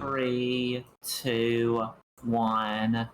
3, 2, 1.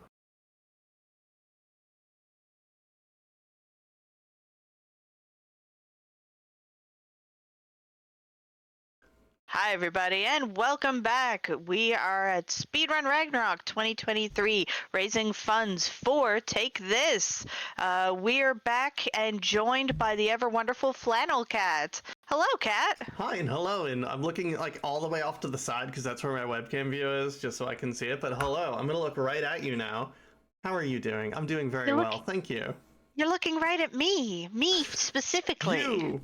Hi everybody and welcome back. We are at Speedrun Ragnarok 2023 raising funds for Take This. We're back and joined by the ever wonderful FlannelKat. Hello, Kat. Hi and hello, and I'm looking like all the way off to the side because that's where my webcam view is, just so I can see it. But hello, I'm gonna look right at you now. How are you doing? I'm doing very well, thank you. You're looking right at me specifically.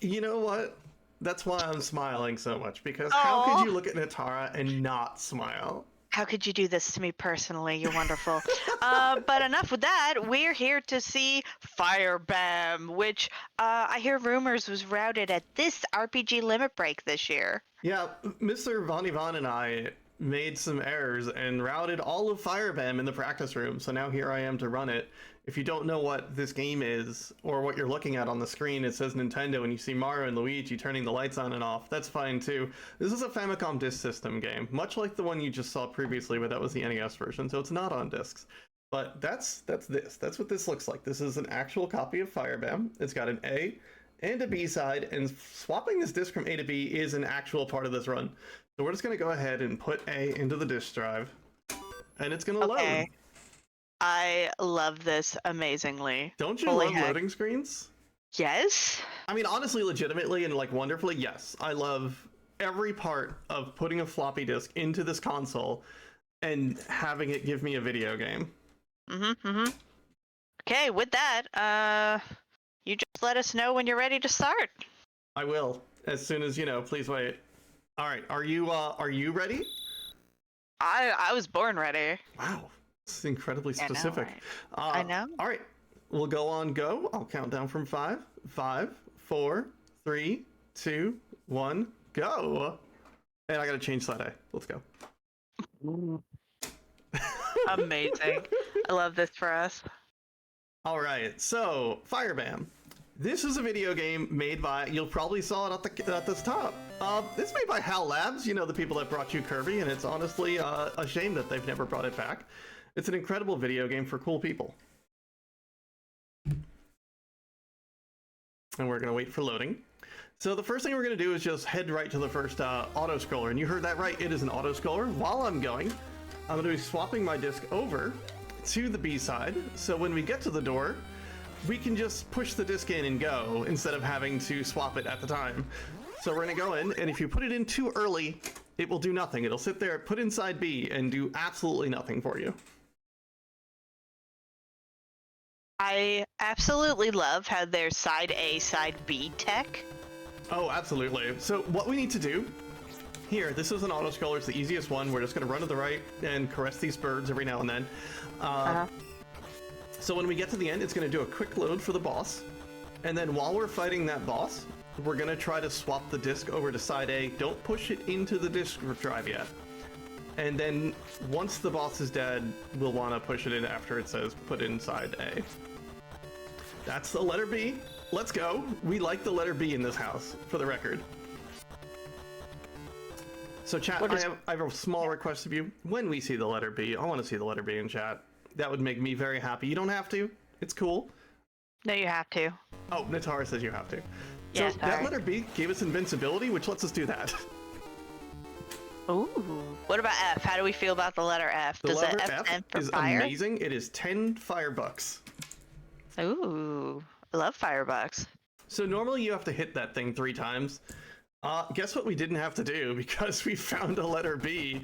You know what? That's why I'm smiling so much, because how could you look at Natara and not smile? How could you do this to me personally? You're wonderful. But enough with that. We're here to see FireBam, which I hear rumors was routed at this RPG limit break this year. Yeah, Mr. Von Ivan and I made some errors and routed all of FireBam in the practice room, so now here I am to run it. If you don't know what this game is, or what you're looking at on the screen, it says Nintendo and you see Mario and Luigi turning the lights on and off. That's fine too. This is a Famicom Disk System game, much like the one you just saw previously, but that was the NES version, so it's not on discs. But that's what this looks like. This is an actual copy of FireBam. It's got an A and a B side, and swapping this disc from A to B is an actual part of this run. So we're just going to go ahead and put A into the disk drive, and it's going to load. I love this amazingly. Don't you love loading screens? Yes. I mean, honestly, legitimately, and like wonderfully, yes. I love every part of putting a floppy disk into this console and having it give me a video game. Okay, with that, you just let us know when you're ready to start. I will, as soon as, please wait. All right, are you ready? I was born ready. Wow. It's incredibly specific. I know. All right, we'll go on go. I'll count down from 5, 4, 3, 2, 1, go. And I gotta change slide A. Let's go. Amazing. I love this for us. All right, so FireBam. This is a video game made by, you'll probably saw it at the top. It's made by HAL Labs, the people that brought you Kirby, and it's honestly a shame that they've never brought it back. It's an incredible video game for cool people. And we're going to wait for loading. So the first thing we're going to do is just head right to the first auto-scroller. And you heard that right, it is an auto-scroller. While I'm going to be swapping my disc over to the B side. So when we get to the door, we can just push the disc in and go instead of having to swap it at the time. So we're going to go in, and if you put it in too early, it will do nothing. It'll sit there, put inside B, and do absolutely nothing for you. I absolutely love how there's side A, side B tech. Oh, absolutely. So what we need to do here, this is an auto-scroller. It's the easiest one. We're just going to run to the right and caress these birds every now and then. So when we get to the end, it's going to do a quick load for the boss. And then while we're fighting that boss, we're going to try to swap the disc over to side A. Don't push it into the disc drive yet. And then once the boss is dead, we'll want to push it in after it says put inside A. That's the letter B. Let's go. We like the letter B in this house, for the record. So chat, I have a small request of you. When we see the letter B, I want to see the letter B in chat. That would make me very happy. You don't have to. It's cool. No, you have to. Oh, Natara says you have to. Yeah, so that letter B gave us invincibility, which lets us do that. Ooh. What about F? How do we feel about the letter F? The letter F is fire? Amazing. It is 10 firebucks. Ooh, I love firebucks. So normally you have to hit that thing 3 times. Guess what we didn't have to do, because we found a letter B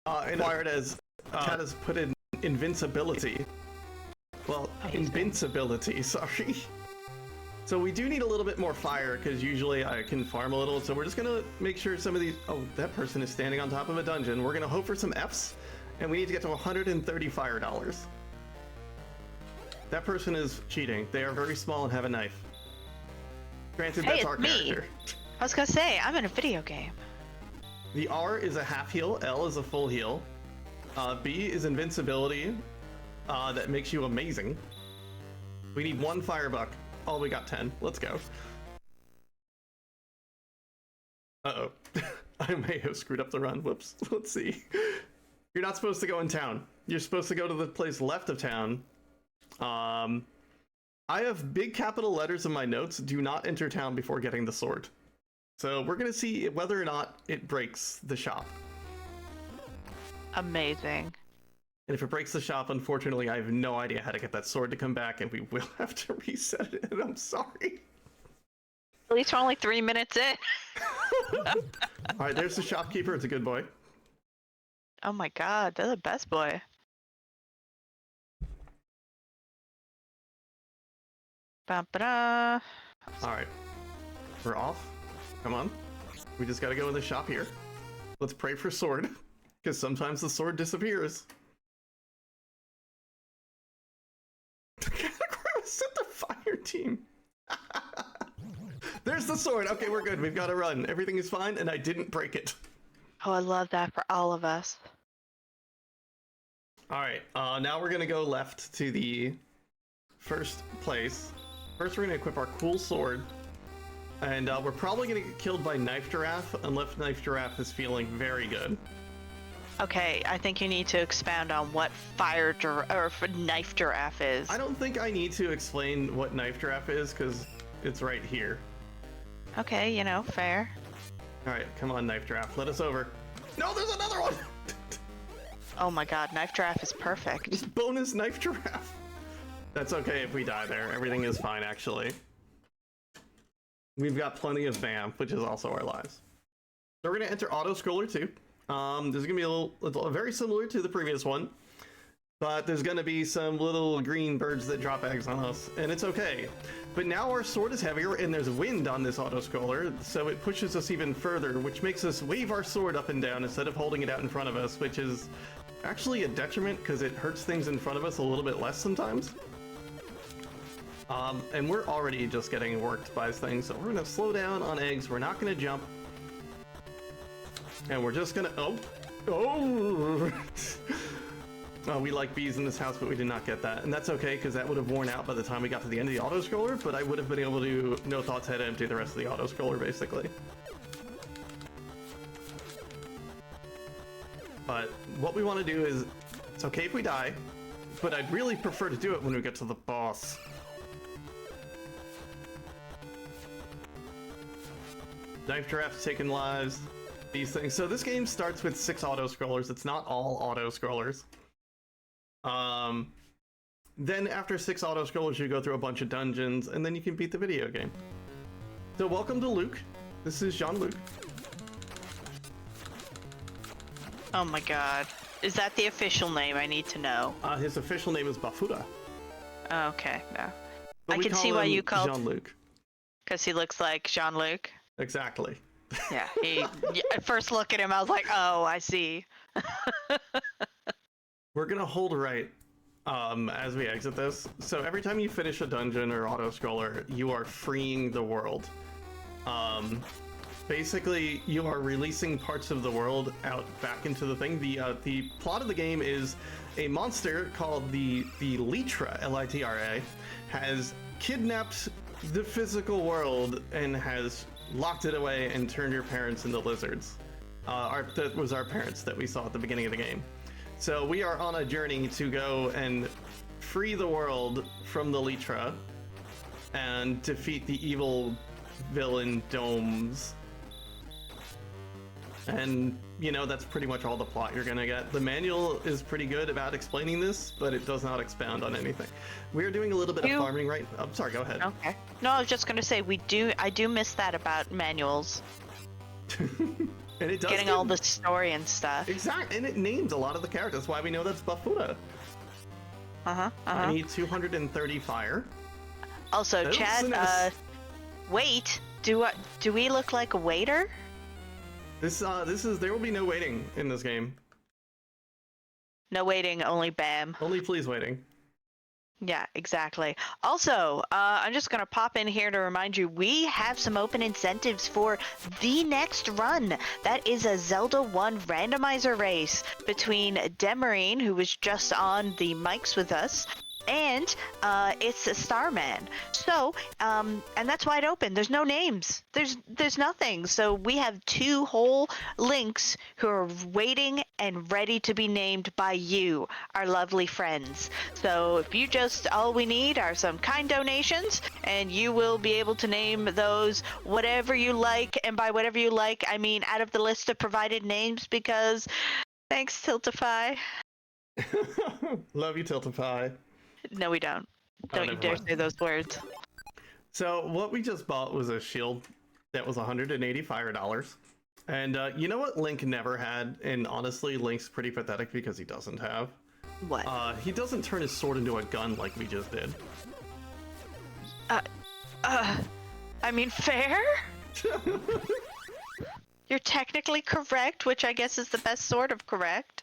and acquired as chat has put in invincibility. Well, invincibility, sorry. So we do need a little bit more fire, because usually I can farm a little. So we're just going to make sure some of these... Oh, that person is standing on top of a dungeon. We're going to hope for some Fs, and we need to get to 130 fire dollars. That person is cheating. They are very small and have a knife. Granted, that's our character. I was going to say, I'm in a video game. The R is a half heal, L is a full heal. B is invincibility. That makes you amazing. We need 1 firebuck. Oh, we got 10. Let's go. Uh-oh. I may have screwed up the run. Whoops. Let's see. You're not supposed to go in town. You're supposed to go to the place left of town. I have big capital letters in my notes. Do not enter town before getting the sword. So we're going to see whether or not it breaks the shop. Amazing. And if it breaks the shop, unfortunately, I have no idea how to get that sword to come back, and we will have to reset it, and I'm sorry. At least we're only 3 minutes in. Alright, there's the shopkeeper. It's a good boy. Oh my god, they're the best boy. Ba-ba-da. Alright. We're off. Come on. We just gotta go in the shop here. Let's pray for sword, because sometimes the sword disappears. Set the fire team. There's the sword. Okay, we're good. We've got to run. Everything is fine, and I didn't break it. Oh, I love that for all of us. Alright, now we're gonna go left to the first place. First, we're gonna equip our cool sword. And we're probably gonna get killed by Knife Giraffe, unless Knife Giraffe is feeling very good. Okay, I think you need to expound on what Knife Giraffe is. I don't think I need to explain what Knife Giraffe is, because it's right here. Okay, you know, fair. Alright, come on, Knife Giraffe, let us over. No, there's another one! Oh my god, Knife Giraffe is perfect. Just bonus Knife Giraffe. That's okay if we die there. Everything is fine, actually. We've got plenty of BAM, which is also our lives. So we're gonna enter Auto-Scroller 2. This is gonna be a little very similar to the previous one, but there's gonna be some little green birds that drop eggs on us, and it's okay. But now our sword is heavier, and there's wind on this Auto-Scroller, so it pushes us even further, which makes us wave our sword up and down instead of holding it out in front of us, which is actually a detriment because it hurts things in front of us a little bit less sometimes. And we're already just getting worked by things, so we're gonna slow down on eggs. We're not gonna jump. And we're just gonna, oh, we like bees in this house, but we did not get that. And that's okay, because that would have worn out by the time we got to the end of the auto-scroller, but I would have been able to, no thoughts, head empty the rest of the auto-scroller, basically. But what we want to do is, it's okay if we die, but I'd really prefer to do it when we get to the boss. Knife Giraffe's taking lives. These things. So this game starts with 6 auto-scrollers. It's not all auto-scrollers. Then after 6 auto-scrollers, you go through a bunch of dungeons, and then you can beat the video game. So welcome to Luke. This is Jean-Luc. Oh my god. Is that the official name? I need to know. His official name is Bafuda. Oh, okay, no. But I can see why you called Jean-Luc. Because he looks like Jean-Luc. Exactly. Yeah, at first look at him, I was like, oh, I see. We're gonna hold right as we exit this. So every time you finish a dungeon or auto-scroller, you are freeing the world. Basically, you are releasing parts of the world out back into the thing. The plot of the game is a monster called the Litra, L-I-T-R-A, has kidnapped the physical world and has locked it away and turned your parents into lizards. That was our parents that we saw at the beginning of the game. So we are on a journey to go and free the world from the Litra and defeat the evil villain domes. And, you know, that's pretty much all the plot you're gonna get. The manual is pretty good about explaining this, but it does not expound on anything. We're doing a little bit of farming right... I'm sorry, go ahead. Okay. No, I was just gonna say, I do miss that about manuals. And it does getting all the story and stuff. Exactly, and it names a lot of the characters. That's why we know that's Bafuda. I need 230 fire. Also, Chad, wait, do we look like a waiter? This is, there will be no waiting in this game. No waiting, only BAM. Only please waiting. Yeah, exactly. Also, I'm just going to pop in here to remind you, we have some open incentives for the next run. That is a Zelda 1 randomizer race between Demarine, who was just on the mics with us, And it's a Starman. So, and that's wide open. There's no names. There's nothing. So we have 2 whole links who are waiting and ready to be named by you, our lovely friends. So if you just, all we need are some kind donations, and you will be able to name those whatever you like. And by whatever you like, I mean out of the list of provided names, because thanks, Tiltify. Love you, Tiltify. No, we don't. Oh, Don't you never dare mind. say those words. So what we just bought was a shield that was $180 and you know what Link never had, and honestly Link's pretty pathetic because he doesn't have. What? He doesn't turn his sword into a gun like we just did. I mean, fair? You're technically correct, which I guess is the best sort of correct.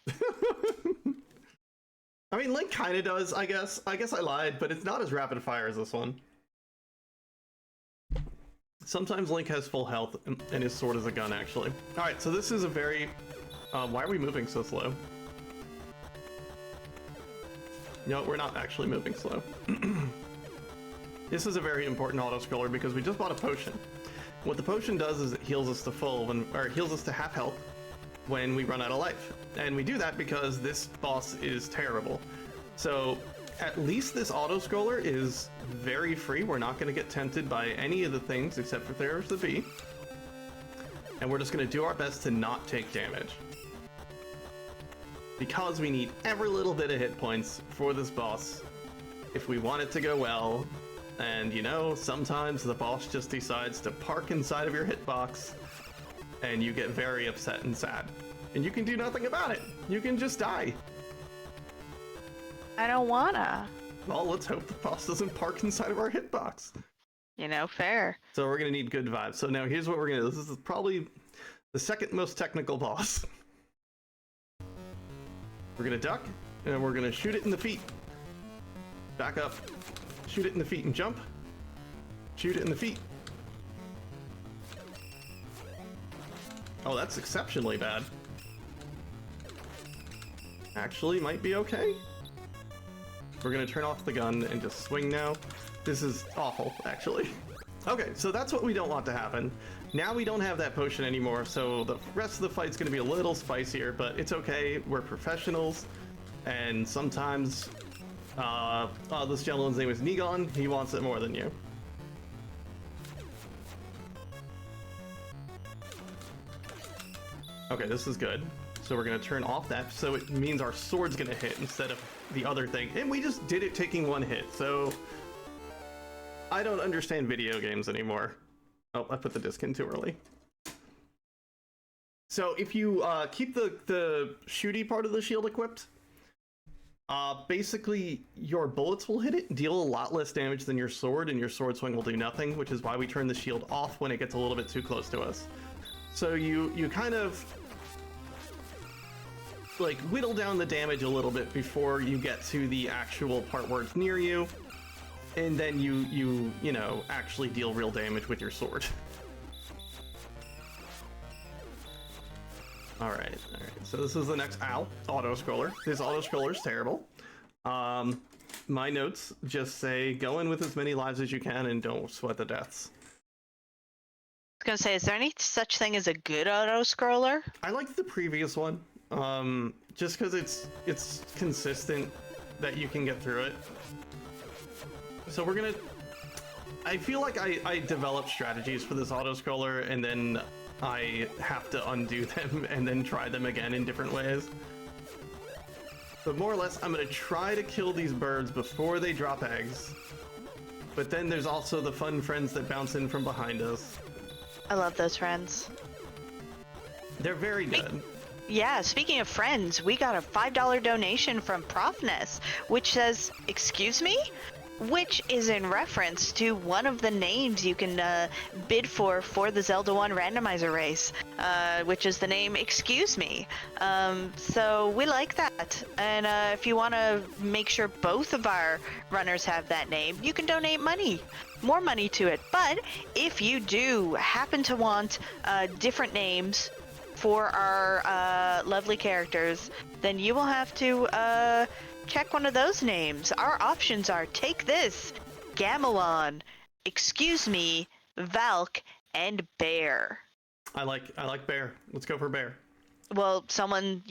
I mean, Link kind of does, I guess. I guess I lied, but it's not as rapid fire as this one. Sometimes Link has full health, and his sword is a gun, actually. Alright, so this is a very... why are we moving so slow? No, we're not actually moving slow. This is a very important auto-scroller because we just bought a potion. What the potion does is it heals us to heals us to half health when we run out of life. And we do that because this boss is terrible. So at least this auto-scroller is very free. We're not going to get tempted by any of the things except for there's the bee. And we're just going to do our best to not take damage. Because we need every little bit of hit points for this boss if we want it to go well. And you know, sometimes the boss just decides to park inside of your hitbox and you get very upset and sad. And you can do nothing about it. You can just die. I don't wanna. Well, let's hope the boss doesn't park inside of our hitbox. You know, fair. So we're gonna need good vibes. So now here's what we're gonna do. This is probably the second most technical boss. We're gonna duck, and we're gonna shoot it in the feet. Back up. Shoot it in the feet and jump. Shoot it in the feet. Oh, that's exceptionally bad. Actually, might be okay. We're gonna turn off the gun and just swing now. This is awful, actually. Okay, so that's what we don't want to happen. Now we don't have that potion anymore, so the rest of the fight's gonna be a little spicier, but it's okay. We're professionals, and sometimes, this gentleman's name is Negon. He wants it more than you. Okay, this is good. So we're gonna turn off that, so it means our sword's gonna hit instead of the other thing. And we just did it taking 1 hit, so... I don't understand video games anymore. Oh, I put the disc in too early. So if you keep the shooty part of the shield equipped, basically your bullets will hit it and deal a lot less damage than your sword, and your sword swing will do nothing, which is why we turn the shield off when it gets a little bit too close to us. So you kind of like whittle down the damage a little bit before you get to the actual part where it's near you, and then you know, actually deal real damage with your sword. All right. So this is the next auto scroller. This auto scroller is terrible. My notes just say go in with as many lives as you can and don't sweat the deaths. I was gonna say, is there any such thing as a good auto scroller? I like the previous one, just because it's consistent that you can get through it. So we're gonna... I feel like I developed strategies for this auto scroller and then I have to undo them and then try them again in different ways. But more or less, I'm gonna try to kill these birds before they drop eggs. But then there's also the fun friends that bounce in from behind us. I love those friends. They're very good. Yeah, speaking of friends, we got a $5 donation from Profness, which says, "Excuse me?" Which is in reference to one of the names you can bid for the Zelda 1 randomizer race, which is the name Excuse Me. So we like that. And if you want to make sure both of our runners have that name, you can donate money. More money to it. But if you do happen to want different names for our lovely characters, then you will have to check one of those names. Our options are Take This, Gamelon, Excuse Me, Valk, and Bear. I like Bear. Let's go for Bear. Well, someone's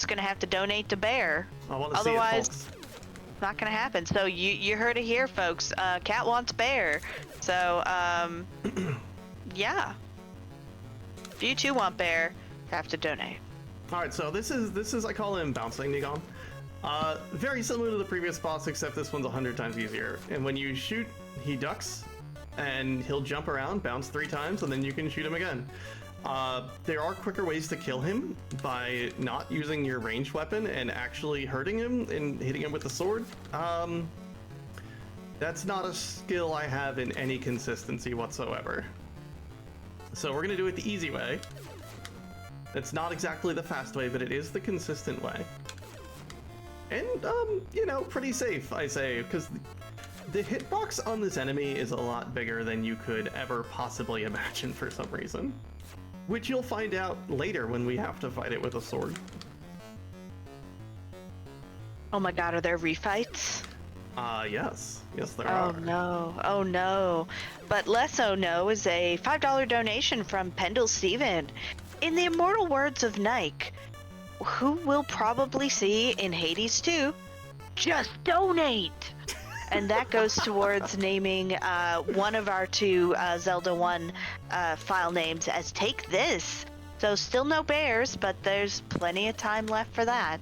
gonna have to donate to Bear. I want to see it, Otherwise, folks. not gonna happen. So you heard it here, folks. Kat wants Bear. So yeah. If you too want Bear, you have to donate. All right, so this is I call him Bouncing Nigon. Very similar to the previous boss, except this one's 100 times easier. And when you shoot, he ducks, and he'll jump around, bounce 3 times, and then you can shoot him again. There are quicker ways to kill him by not using your ranged weapon and actually hurting him and hitting him with the sword. That's not a skill I have in any consistency whatsoever. So we're gonna do it the easy way. It's not exactly the fast way, but it is the consistent way. And, you know, pretty safe, I say, because the hitbox on this enemy is a lot bigger than you could ever possibly imagine for some reason. Which you'll find out later when we have to fight it with a sword. Oh my god, are there refights? Yes. Yes, there are. Oh no, oh no. But less oh no is a $5 donation from Pendle Steven. In the immortal words of Nike, who will probably see in Hades 2, just donate! And that goes towards naming one of our 2 Zelda 1 file names as Take This. So still no bears, but there's plenty of time left for that.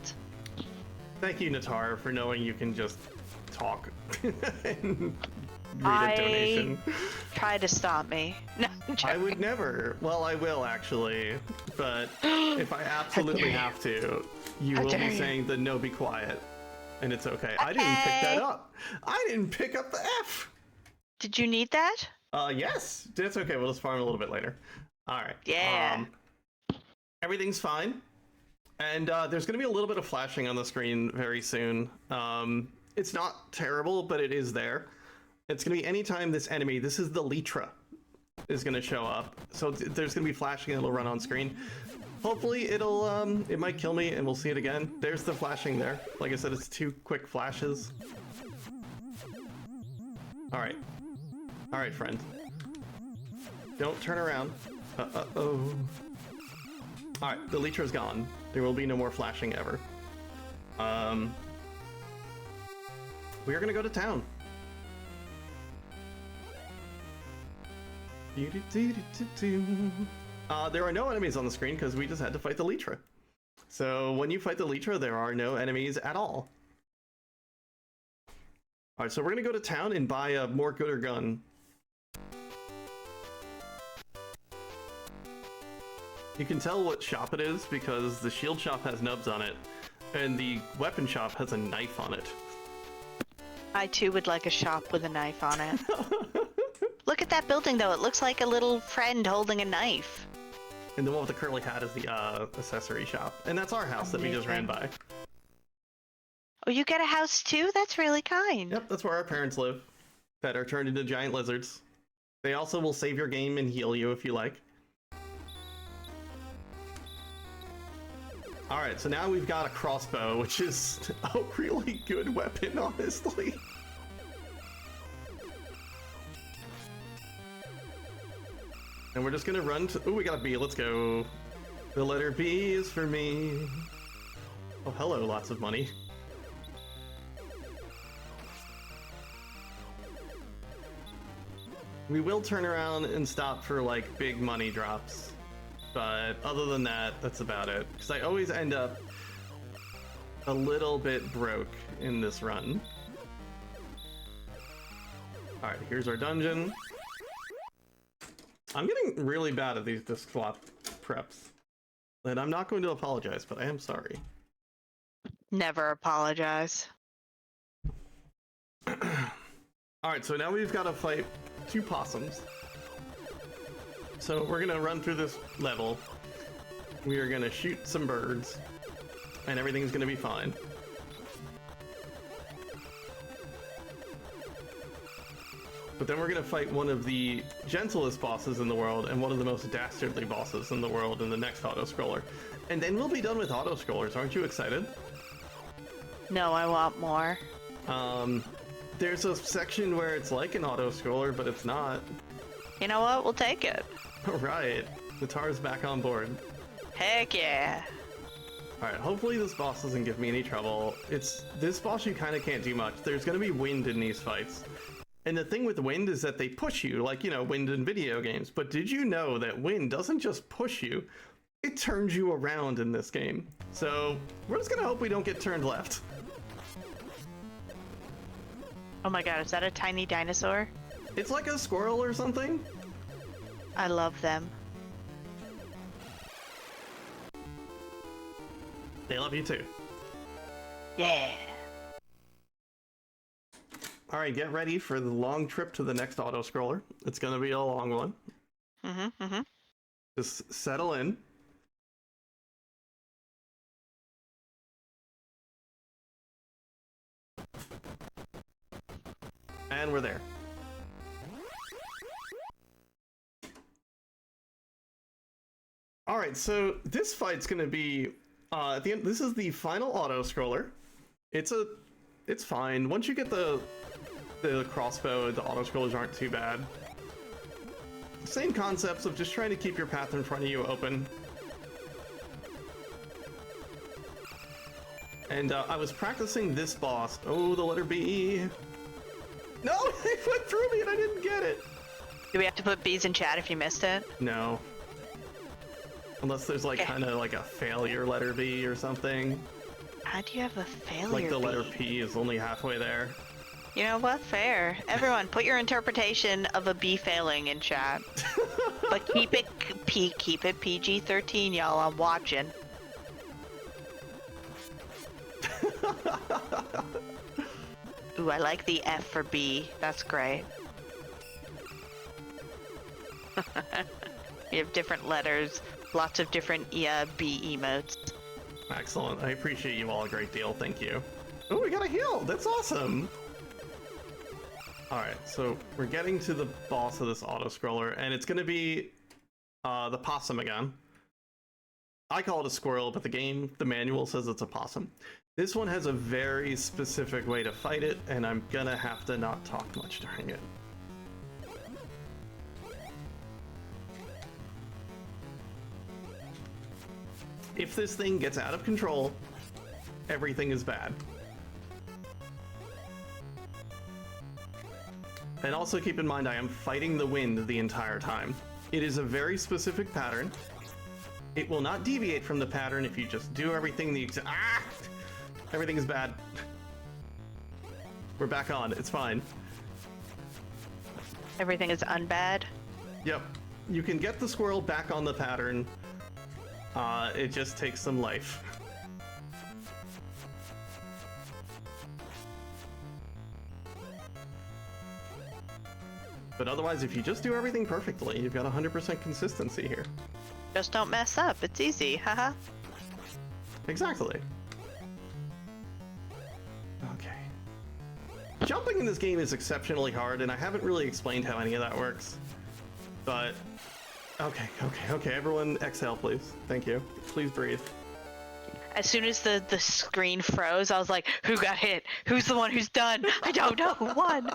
Thank you, Natar, for knowing you can just talk and read a donation. Try to stop me. No, I'm I would joking. never. Well, I will actually, but if I absolutely have to, you will be saying the no, be quiet. And it's okay. I didn't pick that up. I didn't pick up the F. Did you need that? Yes. That's okay. We'll just farm a little bit later. All right. Yeah. Everything's fine. And there's going to be a little bit of flashing on the screen very soon. It's not terrible, but it is there. It's going to be anytime this enemy, this is the Litra, is going to show up. So there's going to be flashing and it'll run on screen. Hopefully it might kill me and we'll see it again. There's the flashing there. Like I said, it's 2 quick flashes. All right, friend. Don't turn around. Uh-oh. All right, the Litra's gone. There will be no more flashing ever. We are gonna go to town. There are no enemies on the screen because we just had to fight the Litra. So when you fight the Litra, there are no enemies at all. Alright, so we're gonna go to town and buy a more gooder gun. You can tell what shop it is because the shield shop has nubs on it, and the weapon shop has a knife on it. I too would like a shop with a knife on it. Look at that building though, it looks like a little friend holding a knife. And the one with the curly hat is the accessory shop. And that's our house that we just ran by. Oh, you get a house too? That's really kind. Yep, that's where our parents live, that are turned into giant lizards. They also will save your game and heal you if you like. Alright, so now we've got a crossbow, which is a really good weapon, honestly. And we're just gonna run to... Ooh, we got a B, let's go. The letter B is for me. Oh, hello, lots of money. We will turn around and stop for, like, big money drops. But other than that, that's about it. Because I always end up a little bit broke in this run. Alright, here's our dungeon. I'm getting really bad at these disc swap preps. And I'm not going to apologize, but I am sorry. Never apologize. Alright, so now we've got to fight 2 possums. So we're gonna run through this level. We are gonna shoot some birds, and everything's gonna be fine. But then we're gonna fight one of the gentlest bosses in the world and one of the most dastardly bosses in the world in the next auto-scroller. And then we'll be done with auto-scrollers. Aren't you excited? No, I want more. There's a section where it's like an auto-scroller, but it's not. You know what? We'll take it. Right. The Tar's back on board. Heck yeah. Alright, hopefully this boss doesn't give me any trouble. This boss you kind of can't do much. There's going to be wind in these fights. And the thing with wind is that they push you, like, you know, wind in video games. But did you know that wind doesn't just push you, it turns you around in this game. So we're just going to hope we don't get turned left. Oh my god, is that a tiny dinosaur? It's like a squirrel or something. I love them. They love you too. Yeah. Alright, get ready for the long trip to the next auto-scroller. It's gonna be a long one. Just settle in. And we're there. Alright, so this fight's gonna be at the end. This is the final auto-scroller. It's fine. Once you get the crossbow, the auto-scrollers aren't too bad. Same concepts of just trying to keep your path in front of you open. And I was practicing this boss. Oh, the letter B. No, it went through me and I didn't get it. Do we have to put B's in chat if you missed it? No. Unless there's like kind of like a failure letter B or something. How do you have a failure Like the letter B? P is only halfway there. You know what? Fair. Everyone, put your interpretation of a B failing in chat. But keep it PG-13, y'all. I'm watching. Ooh, I like the F for B. That's great. We have different letters, lots of different B emotes. Excellent. I appreciate you all a great deal. Thank you. Oh, we got a heal. That's awesome. Alright, so we're getting to the boss of this auto-scroller, and it's going to be the possum again. I call it a squirrel, but the manual says it's a possum. This one has a very specific way to fight it, and I'm going to have to not talk much during it. If this thing gets out of control, everything is bad. And also keep in mind, I am fighting the wind the entire time. It is a very specific pattern. It will not deviate from the pattern if you just do everything everything is bad. We're back on, it's fine. Everything is unbad? Yep. You can get the squirrel back on the pattern. It just takes some life. But otherwise, if you just do everything perfectly, you've got 100% consistency here. Just don't mess up. It's easy. Haha. Exactly. Okay. Jumping in this game is exceptionally hard, and I haven't really explained how any of that works. But... Okay, everyone exhale, please. Thank you. Please breathe. As soon as the screen froze, I was like, who got hit? Who's the one who's done? I don't know who won.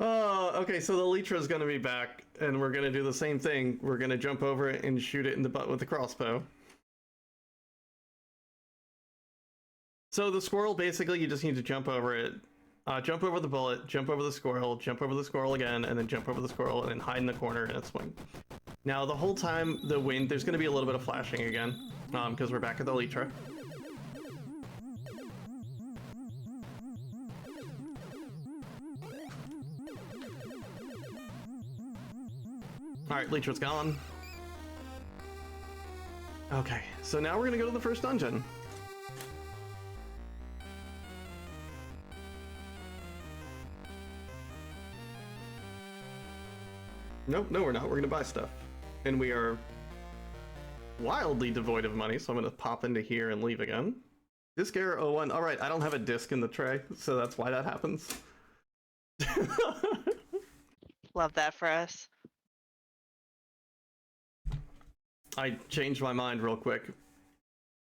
Okay, so the Elytra is going to be back, and we're going to do the same thing. We're going to jump over it and shoot it in the butt with the crossbow. So the squirrel, basically, you just need to jump over it. Jump over the bullet, jump over the squirrel again, and then jump over the squirrel, and then hide in the corner and swing. Now, the whole time, the wind, there's going to be a little bit of flashing again, because we're back at the Elytra. Alright, Elytra's gone. Okay, so now we're going to go to the first dungeon. Nope, no we're not. We're gonna buy stuff. And we are wildly devoid of money, so I'm gonna pop into here and leave again. Disc error 01. Alright, I don't have a disc in the tray, so that's why that happens. Love that for us. I changed my mind real quick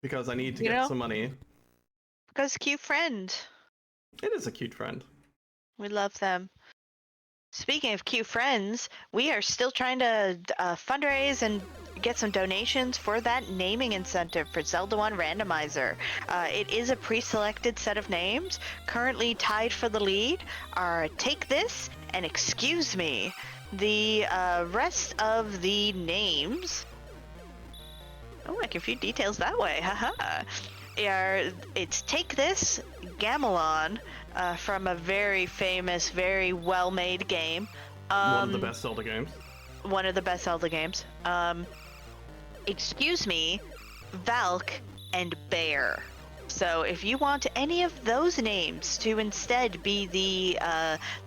because I need to get some money. Because cute friend. It is a cute friend. We love them. Speaking of cute friends, we are still trying to fundraise and get some donations for that naming incentive for Zelda 1 Randomizer. It is a pre-selected set of names. Currently tied for the lead are Take This and Excuse Me. The rest of the names... Oh, like a few details that way, haha. It's Take This, Gamelon, from a very famous, very well-made game. One of the best Zelda games. One of the best Zelda games. Excuse Me, Valk, and Bear. So if you want any of those names to instead be the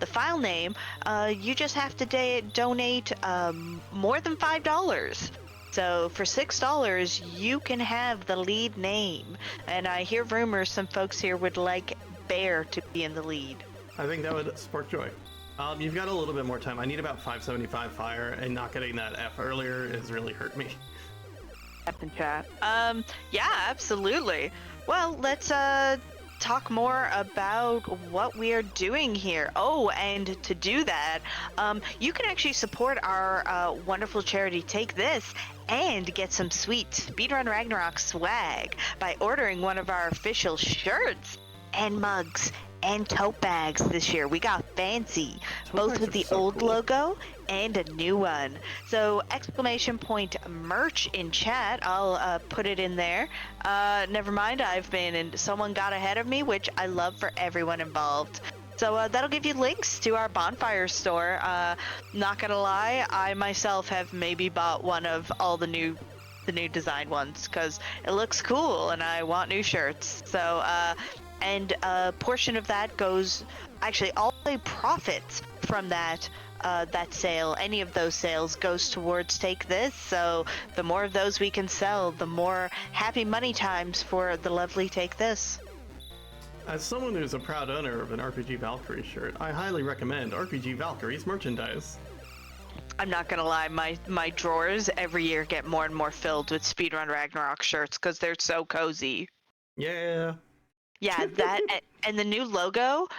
file name, you just have to donate more than $5. So for $6, you can have the lead name. And I hear rumors some folks here would like Bear to be in the lead. I think that would spark joy. You've got a little bit more time. I need about 575 fire, and not getting that F earlier has really hurt me. Captain Chat. Yeah, absolutely. Well, let's talk more about what we are doing here. Oh, and to do that, you can actually support our wonderful charity Take This and get some sweet Speedrun Ragnarok swag by ordering one of our official shirts and mugs and tote bags this year. We got fancy, both with the old logo and a new one. So exclamation point merch in chat. I'll put it in there. Never mind, someone got ahead of me, which I love for everyone involved. So that'll give you links to our bonfire store. Not gonna lie, I myself have maybe bought one of all the new design ones because it looks cool and I want new shirts. So and a portion of that goes, actually all the profits from that sale, any of those sales, goes towards Take This. So the more of those we can sell, the more happy money times for the lovely Take This. As someone who's a proud owner of an RPG Valkyrie shirt, I highly recommend RPG Valkyrie's merchandise. I'm not gonna lie, my drawers every year get more and more filled with Speedrun Ragnarok shirts because they're so cozy. Yeah. Yeah, that and the new logo,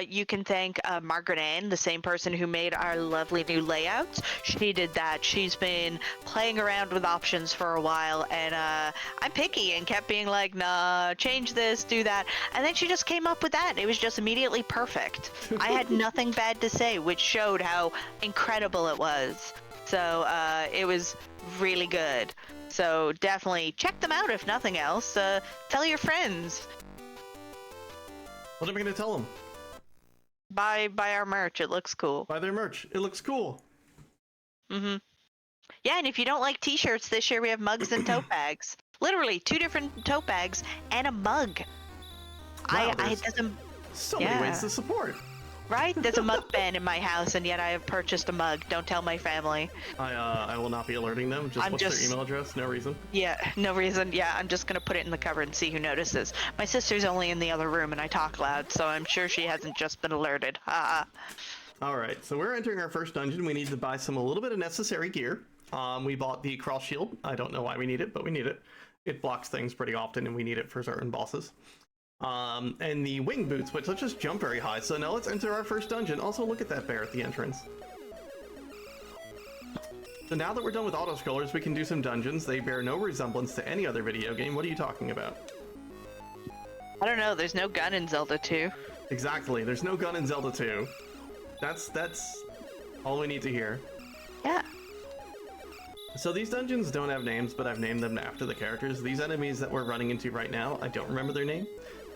you can thank Margaret Ann, the same person who made our lovely new layouts. She did that. She's been playing around with options for a while, and I'm picky and kept being like, nah, change this, do that. And then she just came up with that. It was just immediately perfect. I had nothing bad to say, which showed how incredible it was. So it was really good. So definitely check them out if nothing else. Tell your friends. What am I going to tell them? Buy our merch. It looks cool. Buy their merch. It looks cool. Mm-hmm. Yeah, and if you don't like t-shirts, this year we have mugs and tote bags. Literally, 2 different tote bags and a mug. Wow, so many ways to support. Right? There's a mug ban in my house, and yet I have purchased a mug. Don't tell my family. I will not be alerting them. What's their email address? No reason. Yeah, no reason. Yeah, I'm just gonna put it in the cupboard and see who notices. My sister's only in the other room, and I talk loud, so I'm sure she hasn't just been alerted. Alright, so we're entering our first dungeon. We need to buy a little bit of necessary gear. We bought the cross shield. I don't know why we need it, but we need it. It blocks things pretty often, and we need it for certain bosses. And the wing boots, which let's just jump very high. So now let's enter our first dungeon. Also, look at that bear at the entrance. So now that we're done with auto-scrollers, we can do some dungeons. They bear no resemblance to any other video game. What are you talking about? I don't know. There's no gun in Zelda 2. Exactly. There's no gun in Zelda 2. That's all we need to hear. Yeah. So these dungeons don't have names, but I've named them after the characters. These enemies that we're running into right now, I don't remember their name,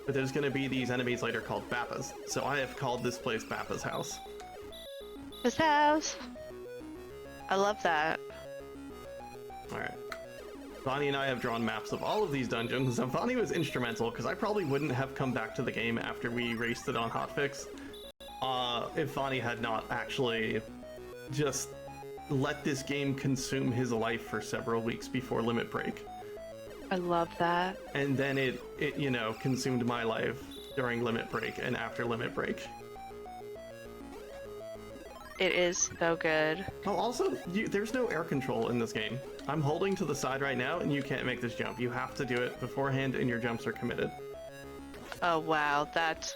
but there's going to be these enemies later called Bappas. So I have called this place Bappa's house. His house. I love that. Alright. Vani and I have drawn maps of all of these dungeons, and Vani was instrumental, because I probably wouldn't have come back to the game after we raced it on Hotfix, if Vani had not actually just let this game consume his life for several weeks before Limit Break. I love that. And then it you know, consumed my life during Limit Break and after Limit Break. It is so good. Oh, also, there's no air control in this game. I'm holding to the side right now, and you can't make this jump. You have to do it beforehand, and your jumps are committed. Oh wow, that's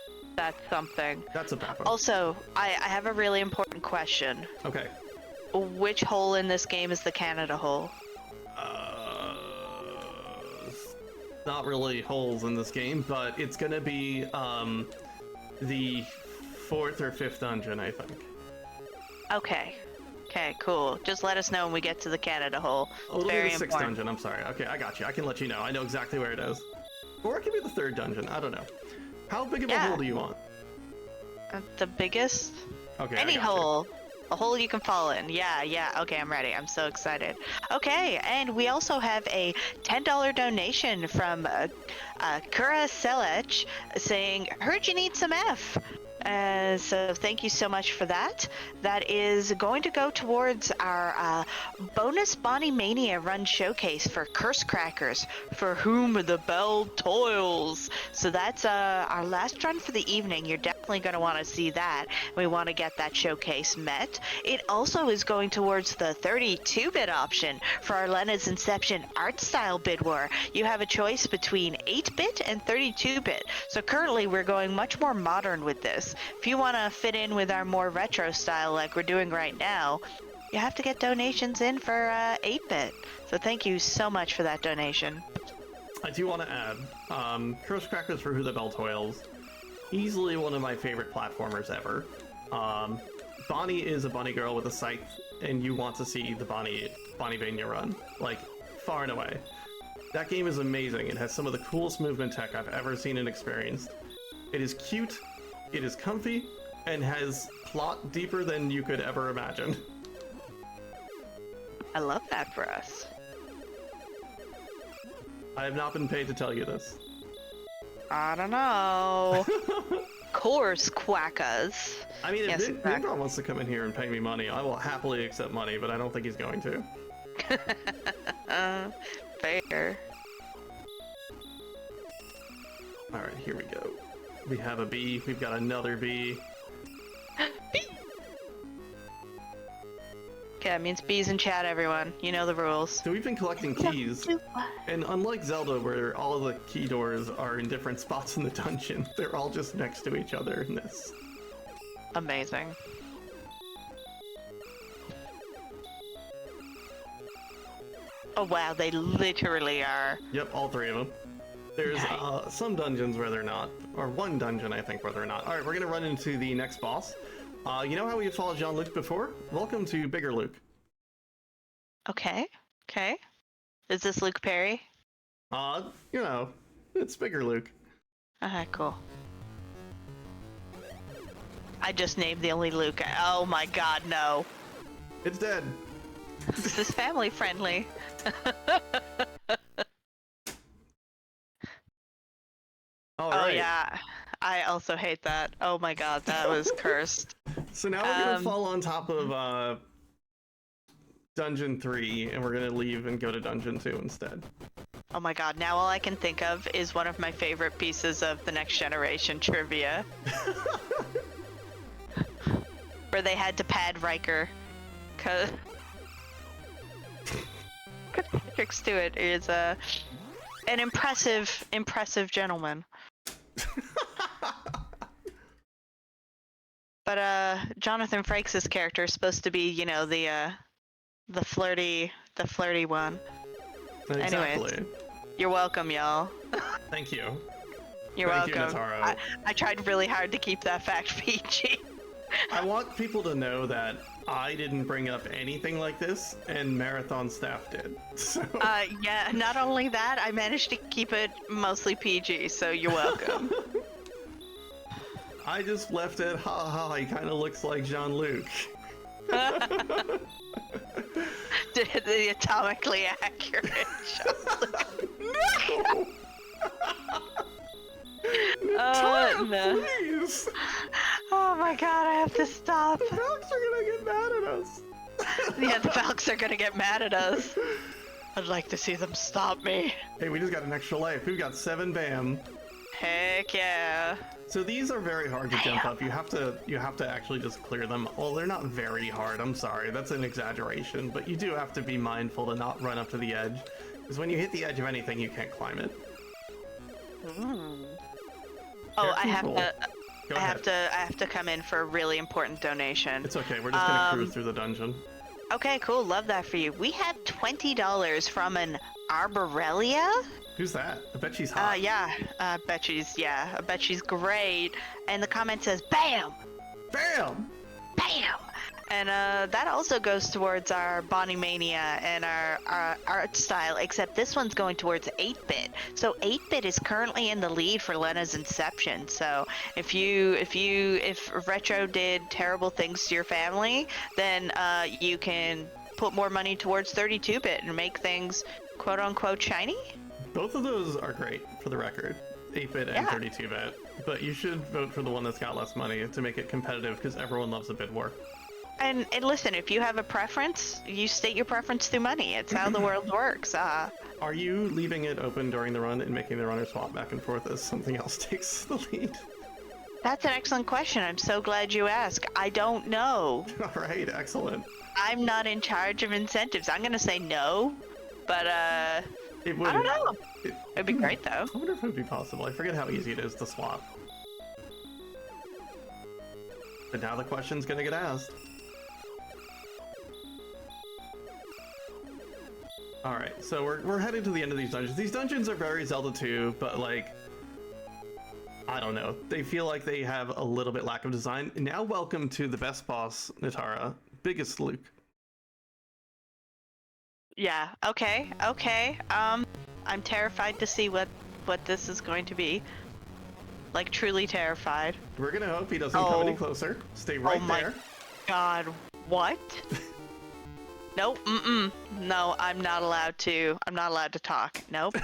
something. That's a bad one. Also, I have a really important question. Okay. Which hole in this game is the Canada hole? Not really holes in this game, but it's gonna be the 4th or 5th dungeon, I think. Okay. Okay, cool. Just let us know when we get to the Canada hole. Oh, it'll Very be the 6th important. dungeon. I'm sorry. Okay, I got you. I can let you know. I know exactly where it is. Or it could be the 3rd dungeon. I don't know. How big of a hole do you want? The biggest? Okay. Any I got you. hole. A hole you can fall in. Yeah. Okay, I'm ready. I'm so excited. Okay, and we also have a $10 donation from Kura Selech saying, heard you need some F. So thank you so much for that. That is going to go towards our bonus Bonnie Mania run showcase for Curse Crackers, for whom the bell toils. So that's our last run for the evening. You're definitely going to want to see that. We want to get that showcase met. It also is going towards the 32-bit option for our Lena's Inception art style bid war. You have a choice between 8-bit and 32-bit. So currently we're going much more modern with this. If you want to fit in with our more retro style like we're doing right now, you have to get donations in for 8-bit. So thank you so much for that donation. I do want to add, Curse Crackers for Who the Bell Toils, easily one of my favorite platformers ever. Bonnie is a bunny girl with a scythe, and you want to see the Bonnie Vania run, like, far and away. That game is amazing. It has some of the coolest movement tech I've ever seen and experienced. It is cute, it is comfy, and has plot deeper than you could ever imagine. I love that for us. I have not been paid to tell you this. I don't know. Course quackers. I mean, if Yes, Vin Vindron wants to come in here and pay me money, I will happily accept money, but I don't think he's going to. Fair. Alright, here we go. We have a bee, we've got another bee. Okay, that means bees in chat, everyone. You know the rules. So we've been collecting keys, and unlike Zelda, where all of the key doors are in different spots in the dungeon, they're all just next to each other in this. Amazing. Oh wow, they literally are. Yep, all 3 of them. There's some dungeons where they're not, or one dungeon I think where they're not. Alright, we're gonna run into the next boss. You know how we followed Jean-Luc before? Welcome to Bigger Luke. Okay. Is this Luke Perry? You know, it's Bigger Luke. Okay, cool. I just named the only Luke. Oh my god, no. It's dead. This is family friendly. All Oh right. yeah, I also hate that. Oh my god, that was cursed. So now we're gonna fall on top of Dungeon 3, and we're gonna leave and go to Dungeon 2 instead. Oh my god, now all I can think of is one of my favorite pieces of the Next Generation trivia. Where they had to pad Riker. Cause Patrick Stewart is an impressive gentleman. But Jonathan Frakes' character is supposed to be, you know, the flirty one. Exactly. Anyways, you're welcome, y'all. Thank you. You're Thank welcome. you, Nataro. I tried really hard to keep that fact PG. I want people to know that I didn't bring up anything like this, and Marathon staff did. So. Yeah, not only that, I managed to keep it mostly PG, so you're welcome. I just left it, ha ha, he kind of looks like Jean-Luc. The atomically accurate No! No. Please! Oh my god, I have to stop. The Valks are gonna get mad at us! Yeah, the Valks are gonna get mad at us. I'd like to see them stop me. Hey, we just got an extra life. We've got 7 BAM. Heck yeah. So these are very hard to jump up. You have to actually just clear them. Well, they're not very hard. I'm sorry, that's an exaggeration. But you do have to be mindful to not run up to the edge, because when you hit the edge of anything, you can't climb it. Oh, I Careful have roll. to. Go I ahead. have to come in for a really important donation. It's okay. We're just gonna cruise through the dungeon. Okay, cool. Love that for you. We had $20 from an Arborelia. Who's that? I bet she's hot. Yeah. I bet she's great. And the comment says, "Bam, Bam! bam." And that also goes towards our Bonnie Mania and our art style, except this one's going towards 8-bit. So 8-bit is currently in the lead for Lena's Inception. So if Retro did terrible things to your family, then you can put more money towards 32-bit and make things quote unquote shiny. Both of those are great, for the record. 8-bit and 32-bit. But you should vote for the one that's got less money to make it competitive, because everyone loves a bid war. And listen, if you have a preference, you state your preference through money. It's how the world works. Are you leaving it open during the run and making the runner swap back and forth as something else takes the lead? That's an excellent question. I'm so glad you asked. I don't know. All right, excellent. I'm not in charge of incentives. I'm gonna say no, but It would, I don't know. It'd be great though. I wonder if it would be possible. I forget how easy it is to swap. But now the question's gonna get asked. Alright, so we're heading to the end of these dungeons. These dungeons are very Zelda 2, but like, I don't know. They feel like they have a little bit lack of design. Now welcome to the best boss, Natara, biggest Luke. Yeah. Okay. I'm terrified to see what this is going to be. Like truly terrified. We're gonna hope he doesn't come any closer. Stay right there. God, what? Nope. No, I'm not allowed to. I'm not allowed to talk. Nope.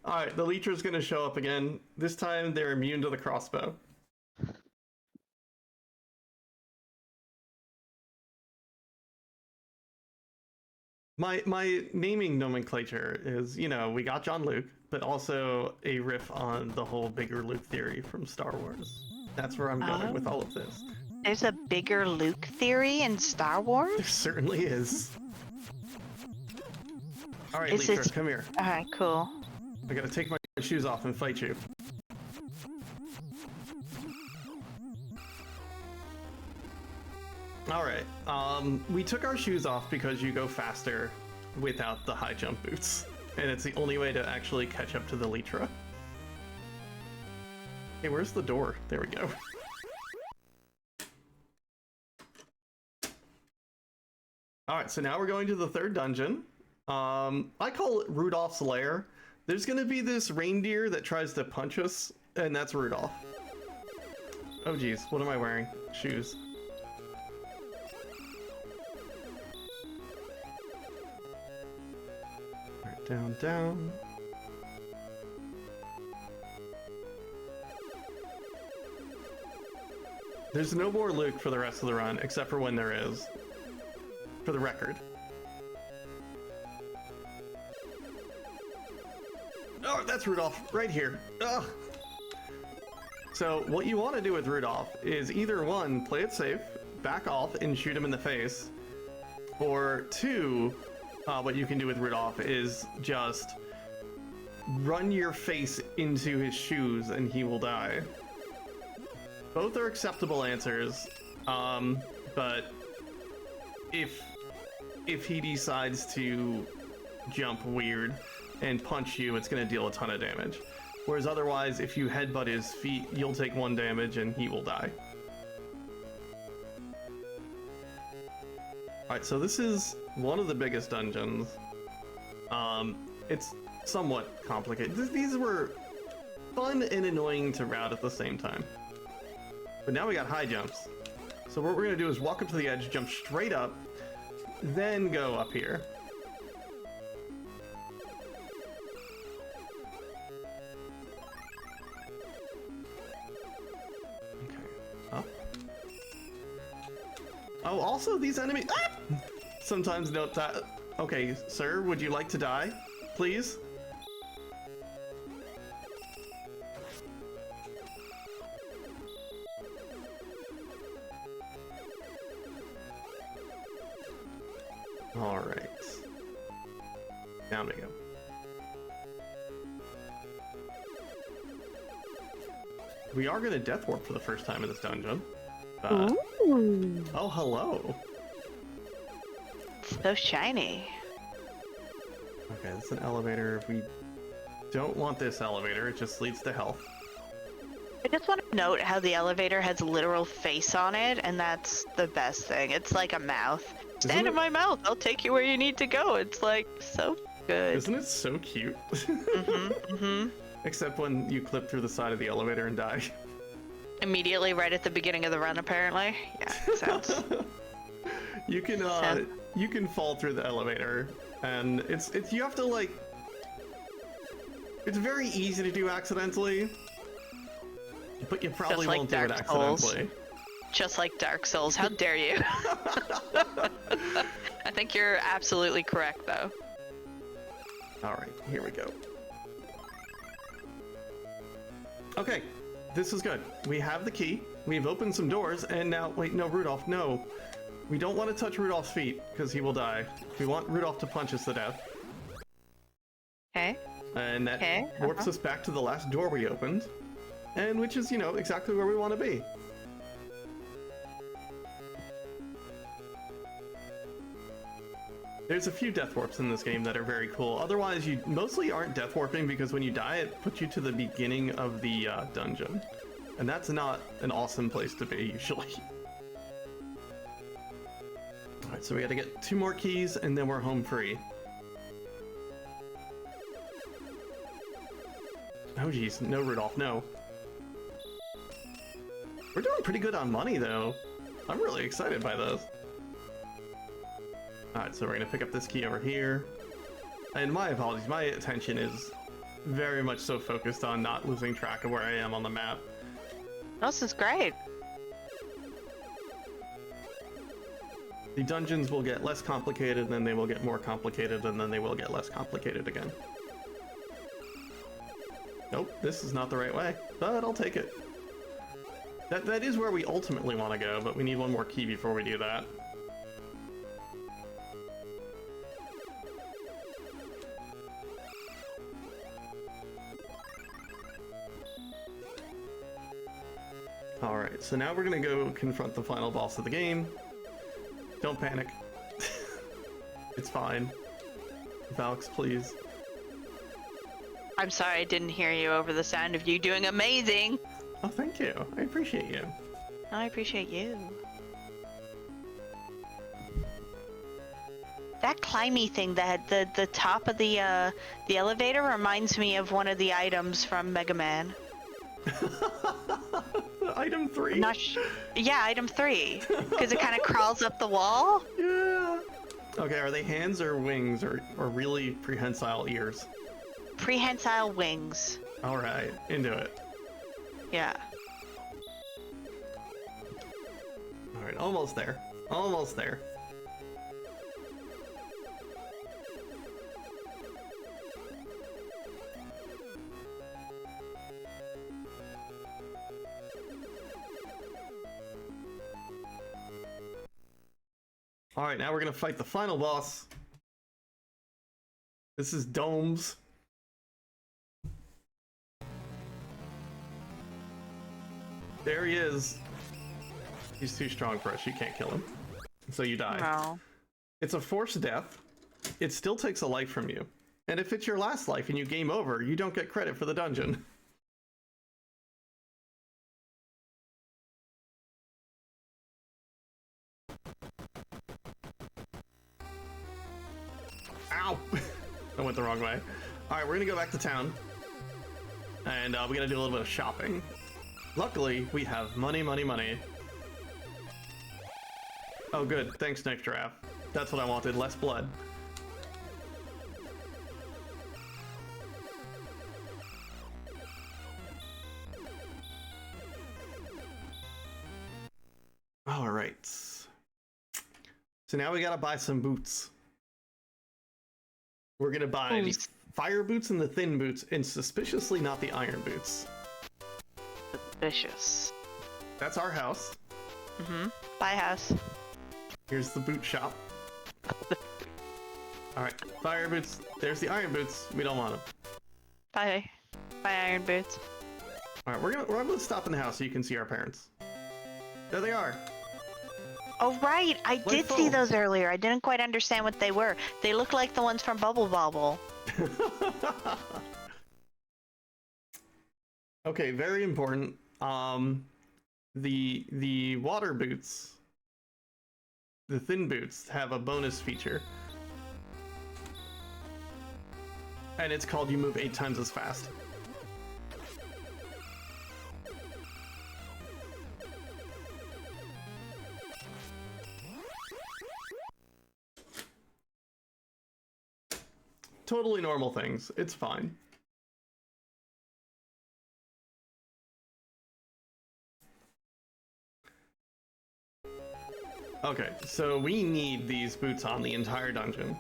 Alright, the Leecher's gonna show up again. This time they're immune to the crossbow. My naming nomenclature is, you know, we got John Luke, but also a riff on the whole bigger Luke theory from Star Wars. That's where I'm going with all of this. There's a bigger Luke theory in Star Wars? There certainly is. Alright, Is Leecher, it- come here. Alright, cool. I gotta take my shoes off and fight you. Alright, we took our shoes off because you go faster without the high jump boots. And it's the only way to actually catch up to the Leetra. Hey, where's the door? There we go. Alright, so now we're going to the third dungeon. I call it Rudolph's Lair. There's gonna be this reindeer that tries to punch us, and that's Rudolph. Oh geez, what am I wearing? Shoes. Alright, down, down. There's no more Luke for the rest of the run, except for when there is. For the record. Oh, that's Rudolph, right here. Ugh. So what you want to do with Rudolph is either one, play it safe, back off and shoot him in the face, or two, what you can do with Rudolph is just run your face into his shoes and he will die. Both are acceptable answers, but if he decides to jump weird and punch you, it's going to deal a ton of damage. Whereas otherwise, if you headbutt his feet, you'll take 1 damage and he will die. Alright, so this is one of the biggest dungeons. It's somewhat complicated. These were fun and annoying to route at the same time. But now we got high jumps. So what we're going to do is walk up to the edge, jump straight up, then go up here. Up. Oh, also these enemies sometimes don't die. Okay, sir, would you like to die, please? All right. Down we go. we are gonna death warp for the first time in this dungeon. Ooh. Oh, hello. So shiny. Okay, this is an elevator. We don't want this elevator. It just leads to health. I just want to note how the elevator has a literal face on it, and that's the best thing. It's like a mouth. Stand in my mouth. I'll take you where you need to go. It's like so good. Isn't it so cute? Mm-hmm. Except when you clip through the side of the elevator and die. Immediately right at the beginning of the run, apparently. Yeah, sounds. You can fall through the elevator, and it's you have to like. It's very easy to do accidentally, but you probably like won't do it Dark Souls. accidentally. Just like Dark Souls. How dare you? I think you're absolutely correct, though. All right, here we go. Okay, this is good. We have the key. We've opened some doors, and now wait, no, Rudolph, no. We don't want to touch Rudolph's feet because he will die. We want Rudolph to punch us to death. Okay. And that warps us back to the last door we opened, and which is, you know, exactly where we want to be. There's a few death warps in this game that are very cool. Otherwise, you mostly aren't death warping because when you die, it puts you to the beginning of the dungeon. And that's not an awesome place to be, usually. Alright, so we gotta get 2 more keys, and then we're home free. Oh geez, no Rudolph, no. We're doing pretty good on money, though. I'm really excited by this. Alright, so we're gonna pick up this key over here. And my apologies, my attention is very much so focused on not losing track of where I am on the map. This is great. The dungeons will get less complicated, and then they will get more complicated, and then they will get less complicated again. Nope, this is not the right way, but I'll take it. That is where we ultimately want to go, but we need one more key before we do that. Alright, so now we're gonna go confront the final boss of the game. Don't panic. It's fine. Valks, please. I'm sorry I didn't hear you over the sound of you doing amazing. Oh, thank you. I appreciate you. I appreciate you. That climby thing, that the top of the elevator reminds me of one of the items from Mega Man. Item 3? Yeah, item 3. Because it kind of crawls up the wall. Yeah. Okay, are they hands or wings or really prehensile ears? Prehensile wings. Alright, into it. Yeah. Alright, almost there. Almost there. Alright, now we're gonna fight the final boss. This is Domes. There he is. He's too strong for us. You can't kill him. So you die. No. It's a forced death. It still takes a life from you. And if it's your last life and you game over, you don't get credit for the dungeon. Ow! I went the wrong way. Alright, we're gonna go back to town. And we're gonna do a little bit of shopping. Luckily, we have money, money, money. Oh good, thanks Knife Giraffe. That's what I wanted, less blood. Alright. So now we gotta buy some boots. We're gonna buy the fire boots and the thin boots, and suspiciously not the iron boots. Suspicious. That's our house. Mm-hmm. Bye, house. Here's the boot shop. Alright, fire boots. There's the iron boots. We don't want them. Bye. Bye, iron boots. Alright, we're gonna stop in the house so you can see our parents. There they are. Oh, right. I did see foam. those earlier. I didn't quite understand what they were. They look like the ones from Bubble Bobble. Okay, very important. The water boots, the thin boots, have a bonus feature. And it's called you move 8 times as fast. Totally normal things. It's fine. Okay, so we need these boots on the entire dungeon.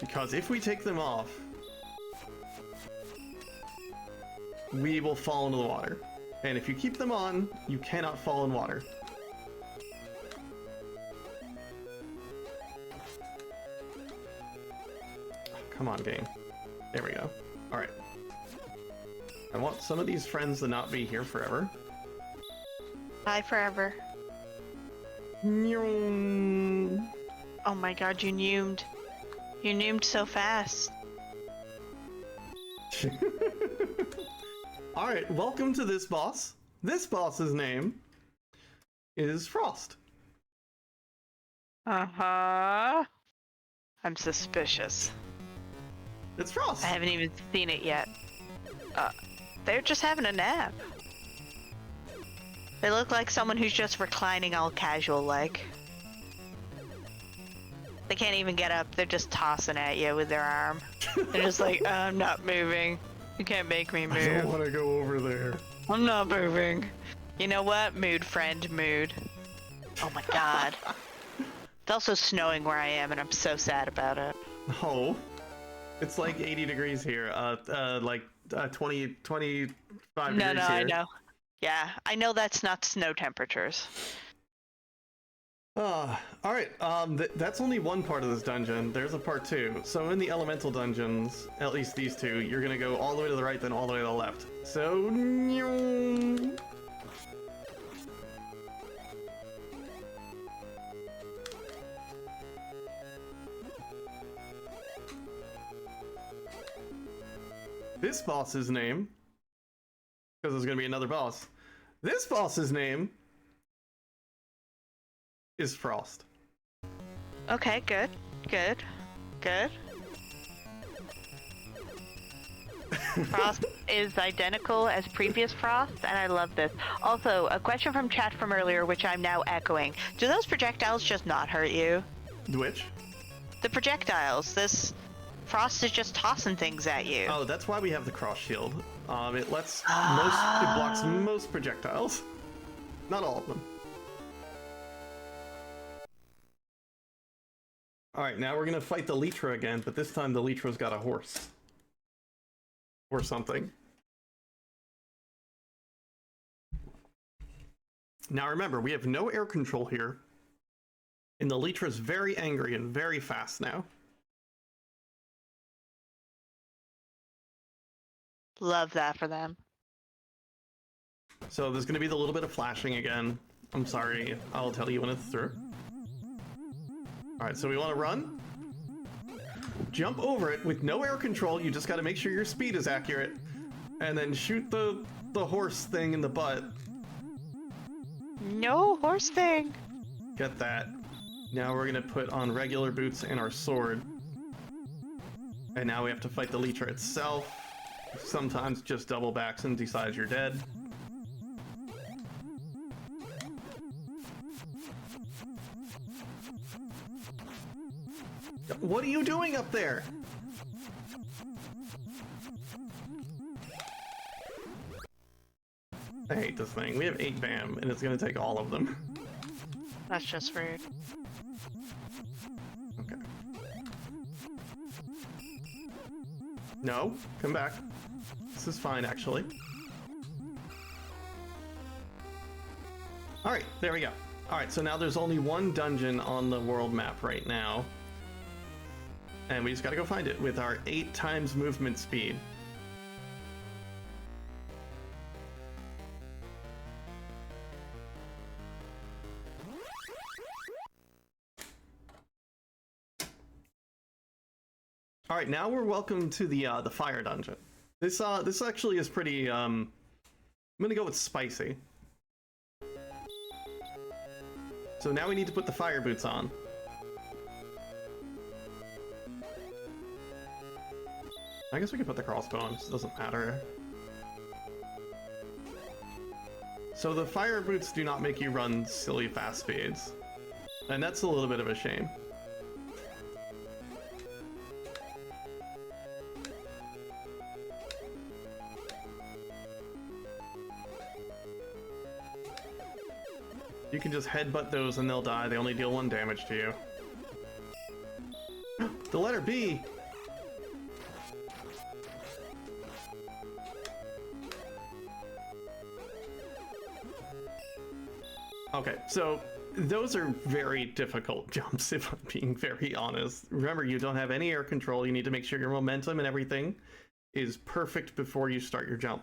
Because if we take them off, we will fall into the water. And if you keep them on, you cannot fall in water. Come on, game. There we go. Alright. I want some of these friends to not be here forever. Bye forever. Nyoom. Oh my god, you neumed. You neumed so fast. Alright, welcome to this boss. This boss's name is Frost. Uh-huh. I'm suspicious. It's Frost. I haven't even seen it yet. They're just having a nap. They look like someone who's just reclining all casual-like. They can't even get up, they're just tossing at you with their arm. They're just like, I'm not moving. You can't make me move. I don't want to go over there. I'm not moving. You know what? Mood, friend, mood. Oh my god. It's also snowing where I am and I'm so sad about it. Oh. It's like 80 degrees here. Like 25 degrees No, here. I know. Yeah, I know that's not snow temperatures. Alright, that's only one part of this dungeon. There's a part 2. So in the elemental dungeons, at least these two, you're gonna go all the way to the right, then all the way to the left. So... This boss's name, because there's gonna be another boss. This boss's name is Frost. Okay, good. Good. Good. Frost is identical as previous Frost, and I love this. Also, a question from chat from earlier, which I'm now echoing. Do those projectiles just not hurt you? Which? The projectiles. This Frost is just tossing things at you. Oh, that's why we have the cross shield. It blocks most projectiles. Not all of them. Alright, now we're gonna fight the Lytra again, but this time the Lytra's got a horse. Or something. Now remember, we have no air control here. And the Lytra's very angry and very fast now. Love that for them. So there's gonna be the little bit of flashing again. I'm sorry, I'll tell you when it's through. Alright, so we want to run. Jump over it with no air control, you just gotta make sure your speed is accurate. And then shoot the horse thing in the butt. No horse thing. Get that. Now we're gonna put on regular boots and our sword. And now we have to fight the Lytra itself. Sometimes just double backs and decides you're dead. What are you doing up there? I hate this thing. We have 8 BAM, and it's gonna take all of them. That's just rude. Okay. No, come back. This is fine, actually. Alright, there we go. Alright, so now there's only one dungeon on the world map right now. And we just gotta go find it with our 8 times movement speed. All right, now we're welcome to the fire dungeon. This actually is pretty. I'm gonna go with spicy. So now we need to put the fire boots on. I guess we can put the crossbow on. It doesn't matter. So the fire boots do not make you run silly fast speeds, and that's a little bit of a shame. You can just headbutt those and they'll die. They only deal 1 damage to you. The letter B! Okay, so those are very difficult jumps, if I'm being very honest. Remember, you don't have any air control. You need to make sure your momentum and everything is perfect before you start your jump.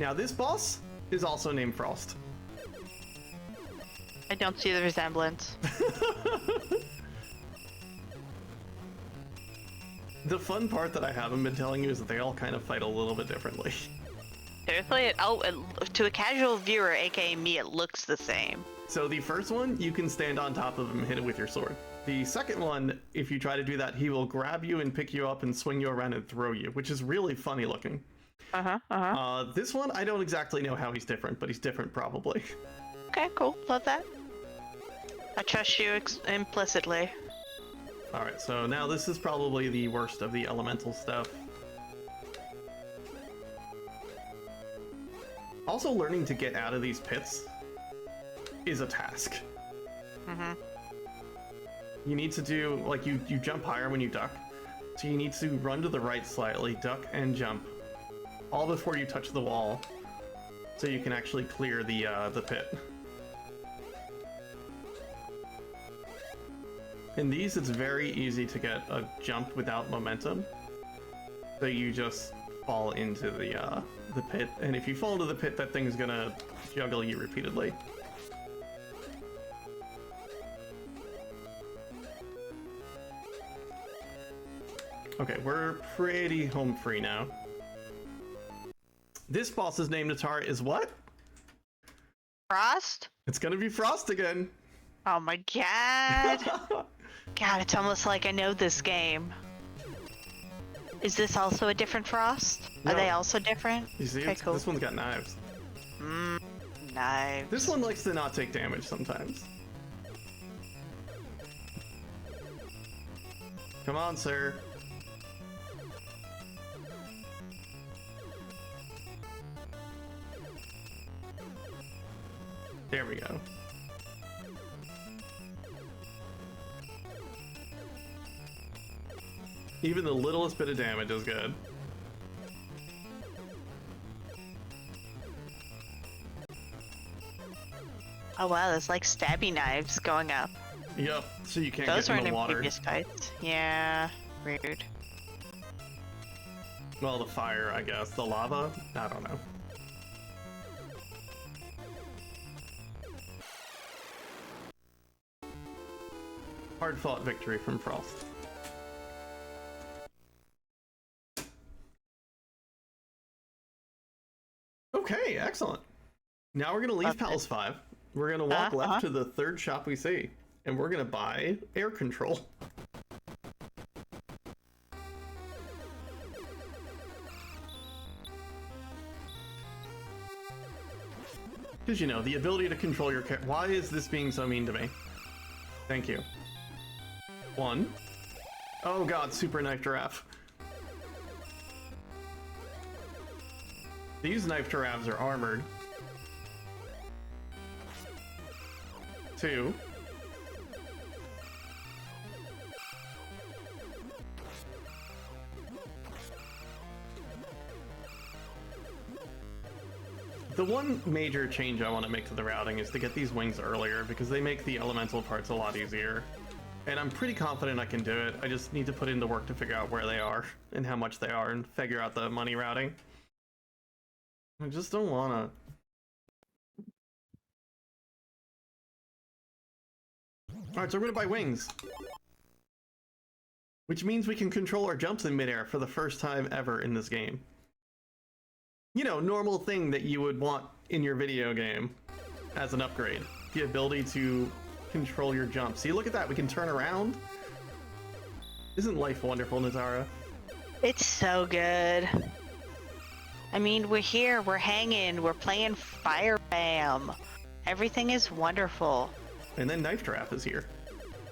Now, this boss is also named Frost. I don't see the resemblance. The fun part that I haven't been telling you is that they all kind of fight a little bit differently. Seriously? To a casual viewer, aka me, it looks the same. So the first one, you can stand on top of him and hit it with your sword. The second one, if you try to do that, he will grab you and pick you up and swing you around and throw you, which is really funny looking. This one, I don't exactly know how he's different, but he's different probably. Okay, cool. Love that. I trust you implicitly. Alright, so now this is probably the worst of the elemental stuff. Also, learning to get out of these pits is a task. You need to do, like, you jump higher when you duck. So you need to run to the right slightly, duck, and jump. All before you touch the wall. So you can actually clear the pit. In these, it's very easy to get a jump without momentum. So you just fall into the pit, and if you fall into the pit, that thing's gonna juggle you repeatedly. Okay, we're pretty home free now. This boss's name, Natara, is what? Frost? It's gonna be Frost again. Oh my god. God, it's almost like I know this game. Is this also a different Frost? No. Are they also different? You see, Okay, cool. This one's got knives. Knives. This one likes to not take damage sometimes. Come on, sir. There we go. Even the littlest bit of damage is good. Oh wow, there's like stabby knives going up. Yep, so you can't Those get in weren't the in water. previous fights. Yeah, rude. Well, the fire, I guess. The lava? I don't know. Hard-fought victory from Frost. Okay, excellent. Now we're gonna leave Palace 5. We're gonna walk left to the third shop we see, and we're gonna buy air control. Because, you know, the ability to control your character. Why is this being so mean to me? Thank you. 1. Oh god, super knife giraffe. These knife giraffes are armored. 2. The one major change I want to make to the routing is to get these wings earlier, because they make the elemental parts a lot easier. And I'm pretty confident I can do it. I just need to put in the work to figure out where they are and how much they are and figure out the money routing. I just don't wanna. Alright, so we're gonna buy wings. Which means we can control our jumps in midair for the first time ever in this game. You know, normal thing that you would want in your video game as an upgrade. The ability to control your jumps. See, look at that, we can turn around. Isn't life wonderful, Nazara? It's so good. I mean, we're here, we're hanging, we're playing FireBam. Everything is wonderful. And then Knife Giraffe is here.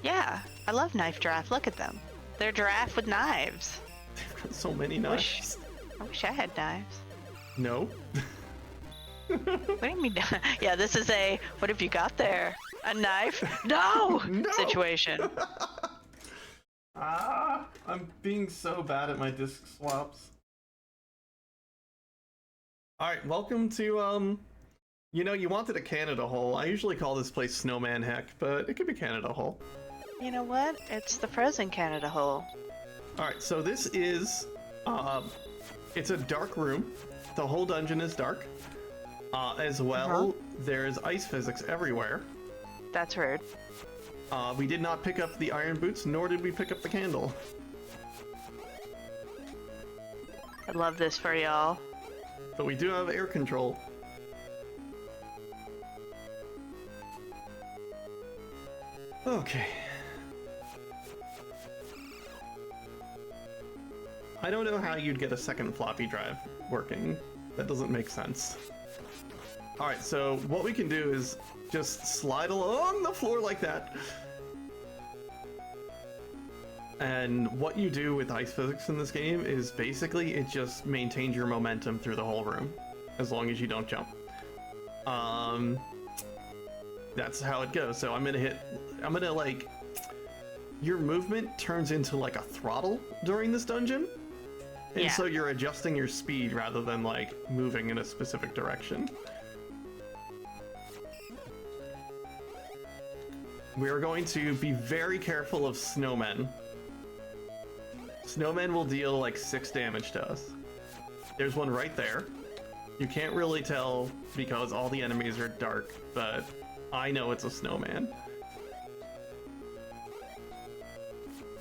Yeah, I love Knife Giraffe. Look at them. They're giraffe with knives. They've got so many knives. I wish I had knives. No. What do you mean? Yeah, this is a, what have you got there? A knife? No! No! Situation. I'm being so bad at my disc swaps. Alright, welcome to, you know, you wanted a Canada hole. I usually call this place Snowman Heck, but it could be Canada Hole. You know what? It's the frozen Canada hole. Alright, so this is, it's a dark room. The whole dungeon is dark. As well, there's ice physics everywhere. That's rude. We did not pick up the iron boots, nor did we pick up the candle. I love this for y'all. But we do have air control. Okay. I don't know how you'd get a second floppy drive working. That doesn't make sense. Alright, so what we can do is just slide along the floor like that. And what you do with ice physics in this game is basically it just maintains your momentum through the whole room, as long as you don't jump. That's how it goes. So I'm gonna like, your movement turns into like a throttle during this dungeon. And so you're adjusting your speed rather than like moving in a specific direction. We are going to be very careful of snowmen. Snowmen will deal like 6 damage to us. There's one right there. You can't really tell because all the enemies are dark, but I know it's a snowman.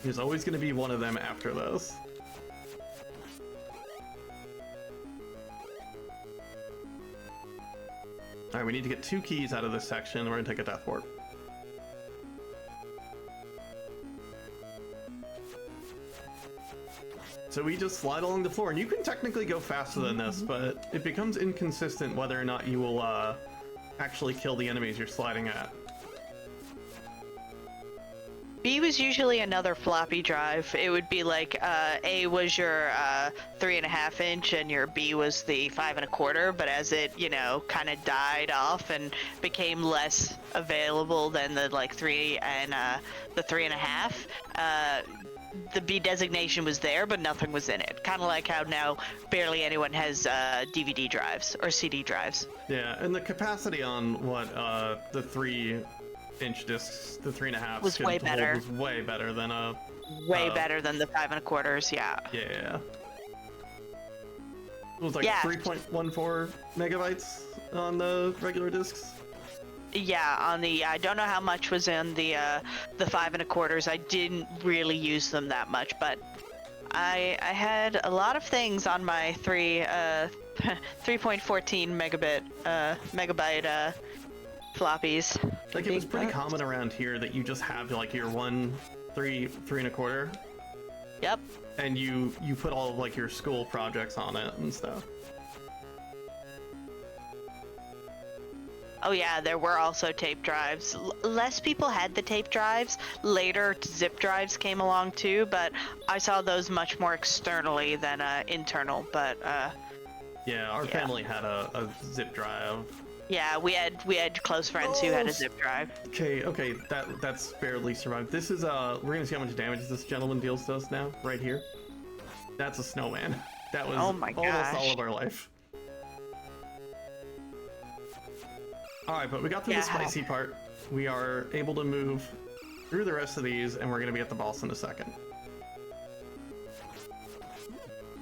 There's always going to be one of them after those. Alright, we need to get 2 keys out of this section. We're going to take a death ward. So we just slide along the floor, and you can technically go faster than this, but it becomes inconsistent whether or not you will actually kill the enemies you're sliding at. B was usually another floppy drive. It would be like A was your 3.5 inch and your B was the 5 1/4. But as it, you know, kind of died off and became less available than the like 3 and the 3.5, the B designation was there, but nothing was in it. Kind of like how now barely anyone has DVD drives or CD drives. Yeah, and the capacity on what the 3-inch discs, the 3.5 was way better. Was way better than a. Way better than the 5 1/4. Yeah. Yeah. It was like 3.14 megabytes on the regular discs. Yeah, on the I don't know how much was in the 5 1/4. I didn't really use them that much, but I had a lot of things on my 3.14 megabyte floppies. Like, it was pretty common around here that you just have like your 3 1/4. Yep. And you put all of like your school projects on it and stuff. Oh yeah, there were also tape drives. Less people had the tape drives. Later, zip drives came along too, but I saw those much more externally than internal. But yeah, our family had a zip drive. Yeah, we had close friends who had a zip drive. Okay, that's barely survived. This is we're gonna see how much damage this gentleman deals to us now, right here. That's a snowman. That was almost all of our life. Alright, but we got through the spicy part. We are able to move through the rest of these, and we're gonna be at the boss in a second.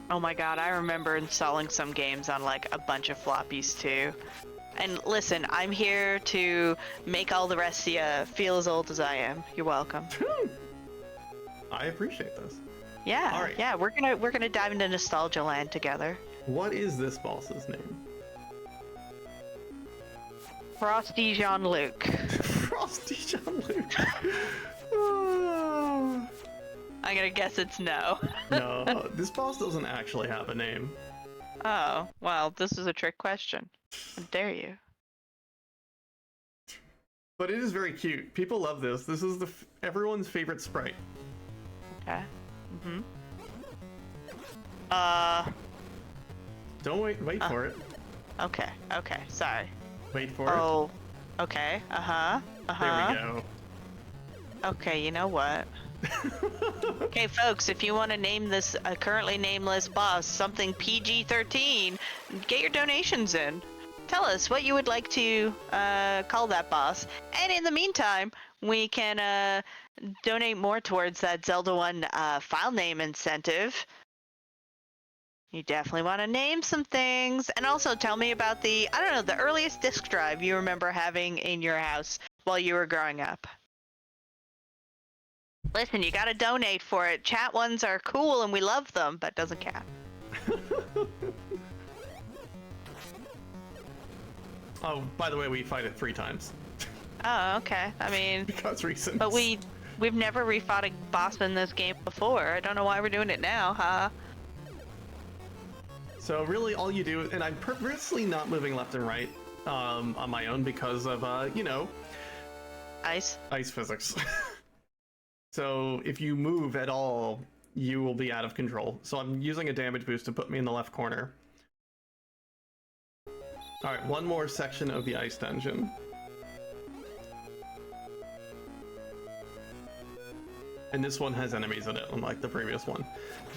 Oh my god, I remember installing some games on like a bunch of floppies too. And listen, I'm here to make all the rest of you feel as old as I am. You're welcome. I appreciate this. Yeah, All right. yeah, we're gonna dive into nostalgia land together. What is this boss's name? Frosty Jean-Luc. Frosty Jean-Luc. I'm gonna guess it's no. No, this boss doesn't actually have a name. Oh, well, this is a trick question. How dare you? But it is very cute. People love this. This is everyone's favorite sprite. Okay. Mm-hmm. Don't wait for it. Okay, sorry. Wait for it. Oh, okay, There we go. Okay, you know what? Okay, folks, if you want to name this currently nameless boss something PG-13, get your donations in. Tell us what you would like to call that boss. And in the meantime, we can donate more towards that Zelda 1 file name incentive. You definitely want to name some things. And also tell me about the earliest disk drive you remember having in your house while you were growing up. Listen, you gotta donate for it. Chat ones are cool and we love them, but doesn't count. Oh, by the way, we fight it 3 times. Oh, okay. I mean, Because reasons. but we've never refought a boss in this game before. I don't know why we're doing it now, huh? So really all you do, and I'm purposely not moving left and right on my own because of, Ice. ice physics. So if you move at all, you will be out of control. So I'm using a damage boost to put me in the left corner. Alright, one more section of the ice dungeon. And this one has enemies in it, unlike the previous one.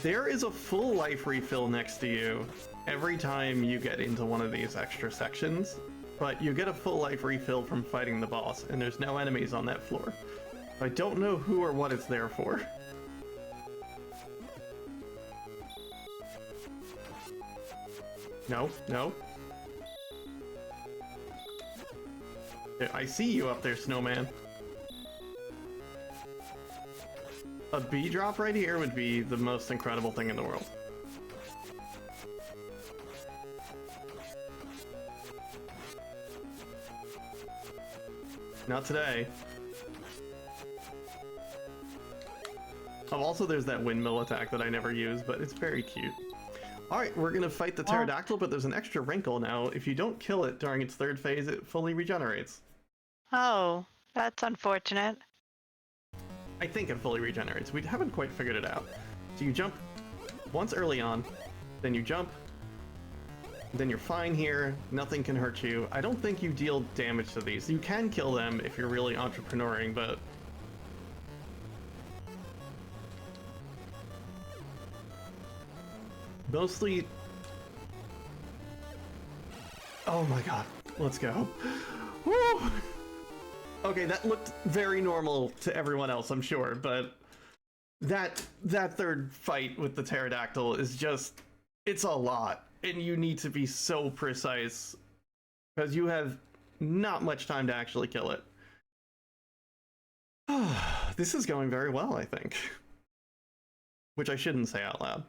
There is a full life refill next to you every time you get into one of these extra sections, but you get a full life refill from fighting the boss, and there's no enemies on that floor. I don't know who or what it's there for. No. I see you up there, snowman. A bee drop right here would be the most incredible thing in the world. Not today. Oh, also there's that windmill attack that I never use, but it's very cute. Alright, we're gonna fight the pterodactyl, but there's an extra wrinkle now. If you don't kill it during its 3rd phase, it fully regenerates. Oh, that's unfortunate. I think it fully regenerates. We haven't quite figured it out. So you jump once early on, then you jump, then you're fine here, nothing can hurt you. I don't think you deal damage to these. You can kill them if you're really entrepreneuring, but... mostly... Oh my god, let's go. Woo! Okay, that looked very normal to everyone else, I'm sure, but that 3rd fight with the pterodactyl is just, it's a lot, and you need to be so precise because you have not much time to actually kill it. This is going very well, I think. Which I shouldn't say out loud.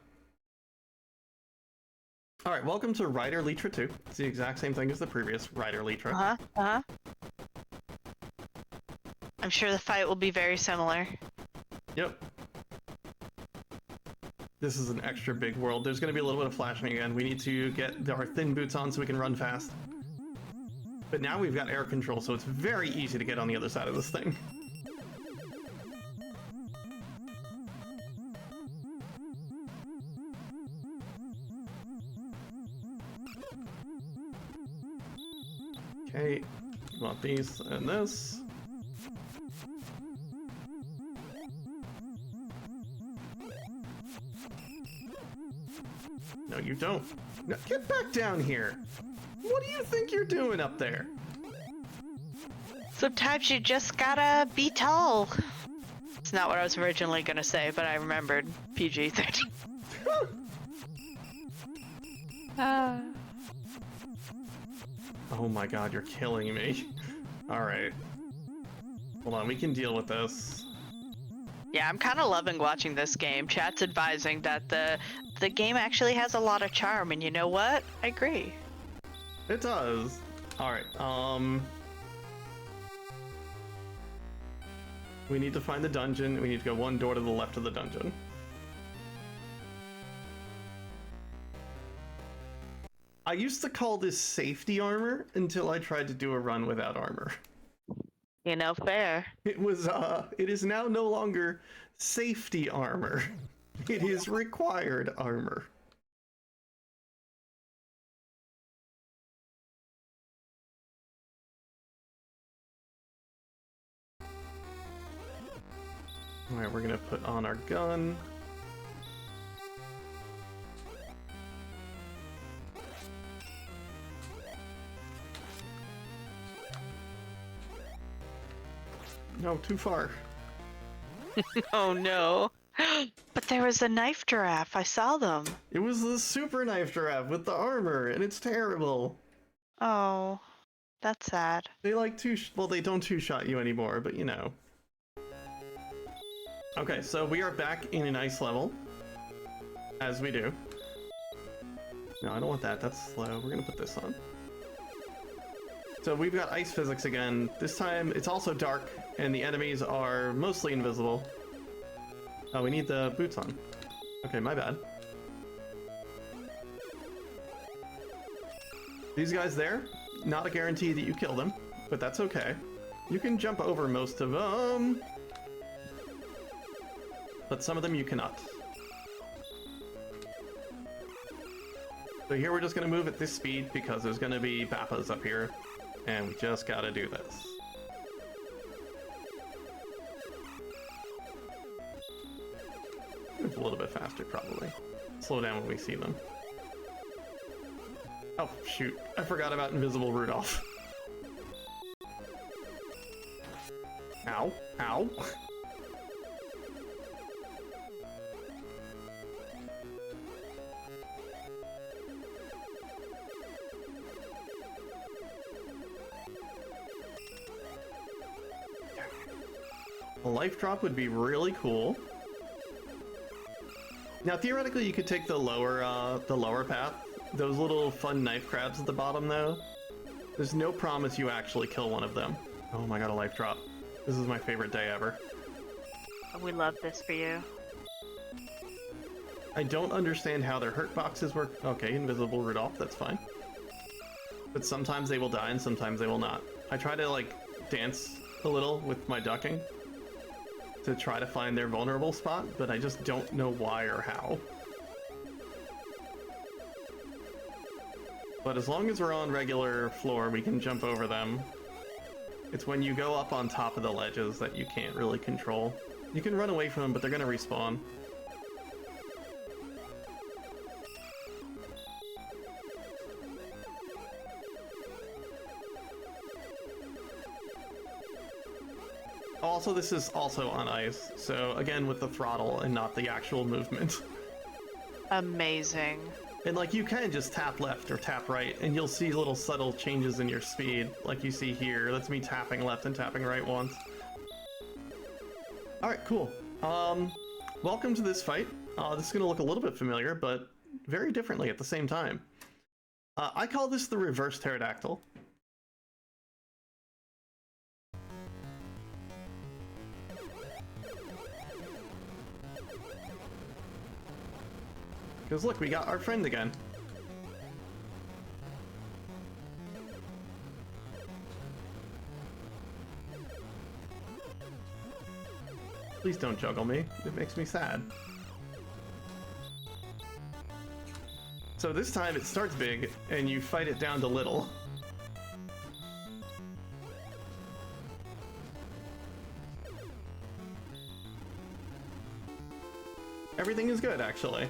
Alright, welcome to Rider Litra 2. It's the exact same thing as the previous Rider Litra. I'm sure the fight will be very similar. Yep. This is an extra big world. There's going to be a little bit of flashing again. We need to get our thin boots on so we can run fast. But now we've got air control, so it's very easy to get on the other side of this thing. Okay, want these and this. No, you don't. No, get back down here. What do you think you're doing up there? Sometimes you just gotta be tall. It's not what I was originally gonna say, but I remembered PG-13. Oh my god, you're killing me. Alright. Hold on, we can deal with this. Yeah, I'm kind of loving watching this game. Chat's advising that the game actually has a lot of charm, and you know what? I agree. It does. Alright, we need to find the dungeon. We need to go one door to the left of the dungeon. I used to call this safety armor until I tried to do a run without armor. You know, fair. It is now no longer safety armor. It is required armor. Alright, we're gonna put on our gun. No, too far. Oh no. But there was a knife giraffe. I saw them. It was the super knife giraffe with the armor, and it's terrible. Oh, that's sad. They like well, they don't two-shot you anymore, but you know. Okay, so we are back in an ice level, as we do. No, I don't want that. That's slow. We're gonna put this on. So we've got ice physics again. This time it's also dark, and the enemies are mostly invisible. Oh, we need the boots on. Okay, my bad. These guys there, not a guarantee that you kill them, but that's okay. You can jump over most of them, but some of them you cannot. So here we're just gonna move at this speed because there's gonna be Bappas up here, and we just gotta do this. Move a little bit faster, probably. Slow down when we see them. Oh, shoot. I forgot about Invisible Rudolph. Ow. Ow. A life drop would be really cool. Now, theoretically, you could take the lower path. Those little fun knife crabs at the bottom, though. There's no promise you actually kill one of them. Oh my god, a life drop. This is my favorite day ever. We love this for you. I don't understand how their hurt boxes work. Okay, Invisible Rudolph, that's fine. But sometimes they will die and sometimes they will not. I try to, like, dance a little with my ducking to try to find their vulnerable spot, but I just don't know why or how. But as long as we're on regular floor, we can jump over them. It's when you go up on top of the ledges that you can't really control. You can run away from them, but they're gonna respawn. Also, this is also on ice, so again with the throttle and not the actual movement. Amazing. And like you can just tap left or tap right and you'll see little subtle changes in your speed, like you see here. That's me tapping left and tapping right once. Alright, cool. Welcome to this fight. This is gonna look a little bit familiar, but very differently at the same time. I call this the reverse pterodactyl. Because look, we got our friend again. Please don't juggle me. It makes me sad. So this time it starts big, and you fight it down to little. Everything is good, actually.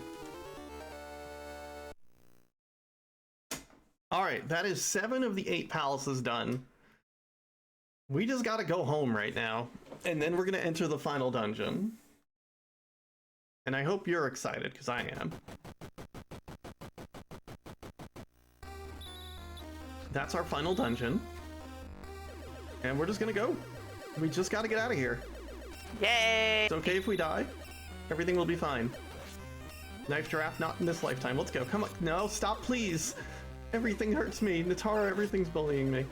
Alright, that is 7 of the 8 palaces done. We just gotta go home right now. And then we're gonna enter the final dungeon. And I hope you're excited, because I am. That's our final dungeon. And we're just gonna go. We just gotta get out of here. Yay! It's okay if we die. Everything will be fine. Knife giraffe, not in this lifetime. Let's go. Come on. No, stop, please. Everything hurts me. Natara, everything's bullying me.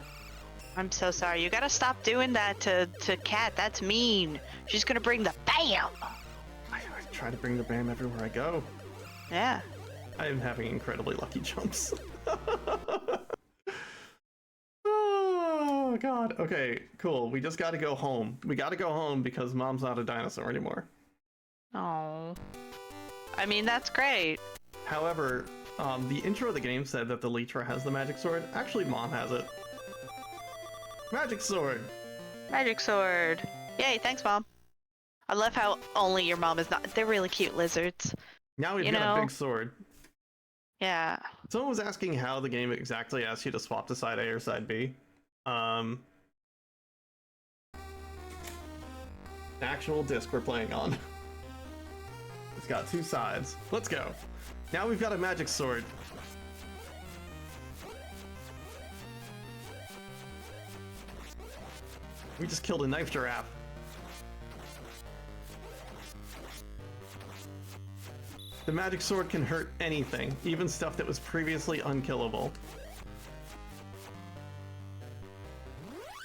I'm so sorry. You gotta stop doing that to Kat. That's mean. She's gonna bring the BAM! I try to bring the BAM everywhere I go. Yeah. I am having incredibly lucky jumps. Oh, God. Okay, cool. We just gotta go home. We gotta go home because Mom's not a dinosaur anymore. Oh. I mean, that's great. However, the intro of the game said that the Lytra has the magic sword. Actually, Mom has it. Magic sword! Magic sword. Yay, thanks, Mom. I love how only your mom is not. They're really cute lizards. Now we've got a big sword. Yeah. Someone was asking how the game exactly asks you to swap to side A or side B. Actual disc we're playing on. It's got two sides. Let's go. Now we've got a magic sword. We just killed a knife giraffe. The magic sword can hurt anything, even stuff that was previously unkillable.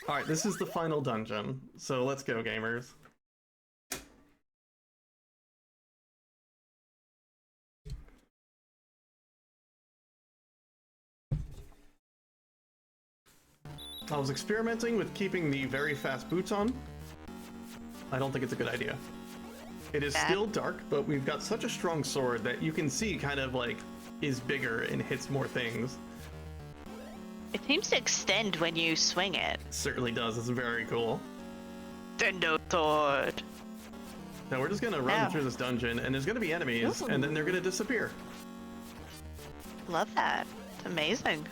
Alright, this is the final dungeon, so let's go, gamers. I was experimenting with keeping the very fast boots on. I don't think it's a good idea. It is still dark, but we've got such a strong sword that you can see kind of like is bigger and hits more things. It seems to extend when you swing it. It certainly does. It's very cool. Nintendo sword. Now we're just gonna run through this dungeon, and there's gonna be enemies, and then they're gonna disappear. Love that. It's amazing.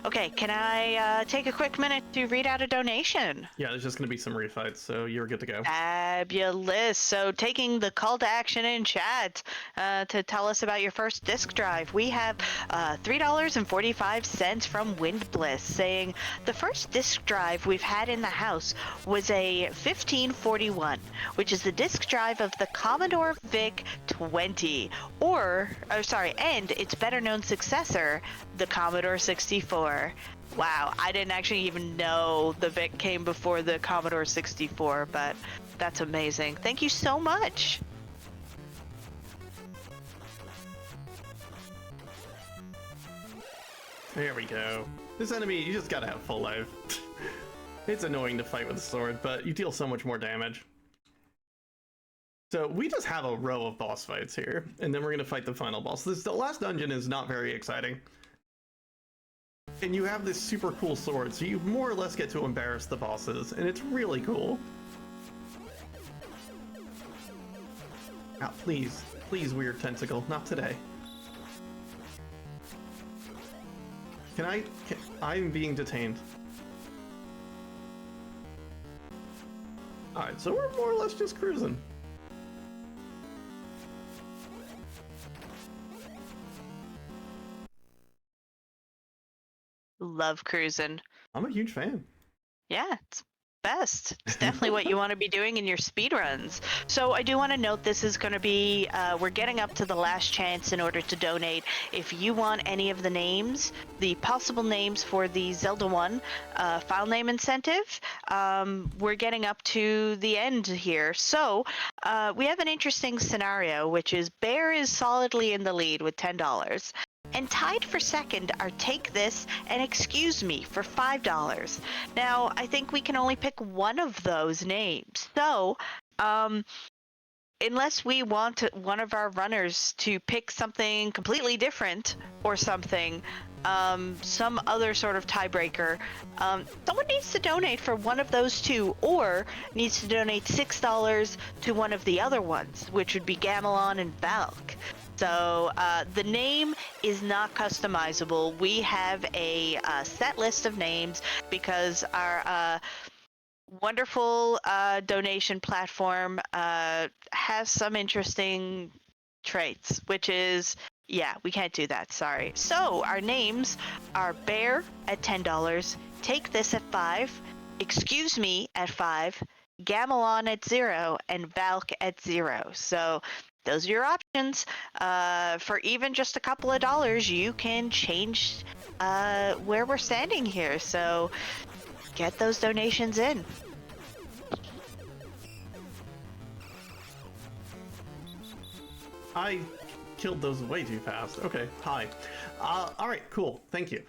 Okay, can I take a quick minute to read out a donation? Yeah, there's just gonna be some refights, so you're good to go. Fabulous. So taking the call to action in chat to tell us about your first disk drive, we have $3.45 from Wind Bliss saying, the first disk drive we've had in the house was a 1541, which is the disk drive of the Commodore VIC-20, and its better known successor, the Commodore 64. Wow, I didn't actually even know the VIC came before the Commodore 64, but that's amazing. Thank you so much. There we go. This enemy, you just gotta have full life. It's annoying to fight with a sword, but you deal so much more damage. So we just have a row of boss fights here, and then we're gonna fight the final boss. The last dungeon is not very exciting. And you have this super cool sword, so you more or less get to embarrass the bosses, and it's really cool. Ah, please, weird tentacle, not today. I'm being detained. Alright, so we're more or less just cruising. Love cruising. I'm a huge fan. Yeah, it's best. It's definitely what you want to be doing in your speed runs. So I do want to note this is going to be, we're getting up to the last chance in order to donate. If you want any of the names, the possible names for the Zelda 1 file name incentive, we're getting up to the end here. So we have an interesting scenario, which is Bear is solidly in the lead with $10. And tied for second are Take This and Excuse Me for $5. Now, I think we can only pick one of those names. So, unless we want one of our runners to pick something completely different or something, some other sort of tiebreaker, someone needs to donate for one of those two, or needs to donate $6 to one of the other ones, which would be Gamelon and Valk. So the name is not customizable. We have a set list of names because our wonderful donation platform has some interesting traits, which is, yeah, we can't do that, sorry. So our names are Bear at $10, Take This at $5, Excuse Me at $5, Gamelon at $0, and Valk at $0. So those are your options. For even just a couple of dollars, you can change where we're standing here. So get those donations in. I killed those way too fast. Okay, hi. Alright, cool. Thank you.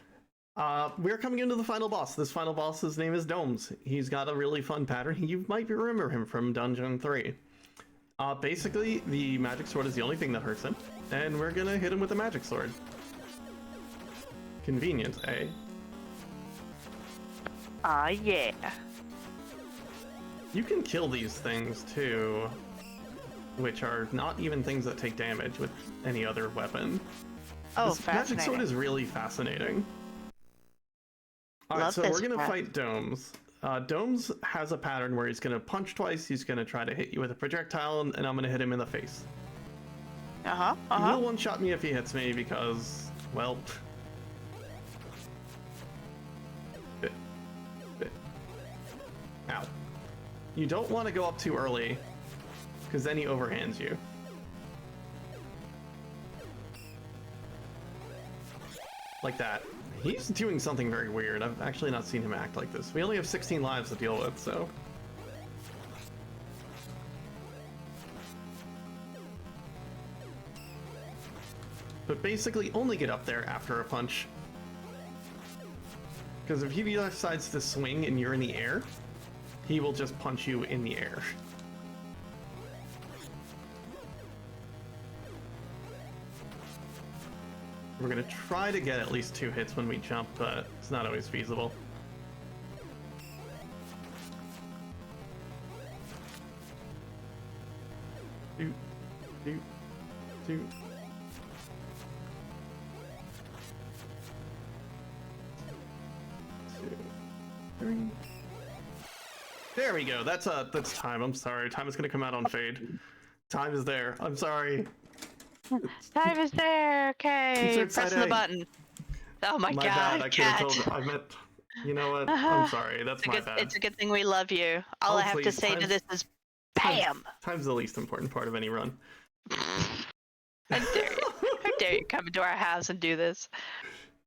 We're coming into the final boss. This final boss's name is Domes. He's got a really fun pattern. You might remember him from Dungeon 3. Basically, the magic sword is the only thing that hurts him, and we're gonna hit him with a magic sword. Convenient, eh? Yeah. You can kill these things, too, which are not even things that take damage with any other weapon. Oh, this fascinating. magic sword is really fascinating. Alright, Love so this we're gonna crap. fight Domes. Domes has a pattern where he's gonna punch twice, he's gonna try to hit you with a projectile, and I'm gonna hit him in the face. He will one-shot me if he hits me because, well... Ow. You don't want to go up too early, because then he overhands you. Like that. He's doing something very weird. I've actually not seen him act like this. We only have 16 lives to deal with, so... But basically only get up there after a punch. Because if he decides to swing and you're in the air, he will just punch you in the air. We're gonna try to get at least 2 hits when we jump, but it's not always feasible. Doot, doot, doot. Two, three. There we go. That's time. I'm sorry. Time is gonna come out on fade. Time is there. I'm sorry. Time is there. Okay, Insert side pressing the A. button. Oh my My god, bad. I could have Cat. told. I meant. You know what? I'm sorry. That's my bad. It's a good thing we love you. All Oh, I have to please, say to this is, BAM! Time's the least important part of any run. How dare you? How dare you come into our house and do this?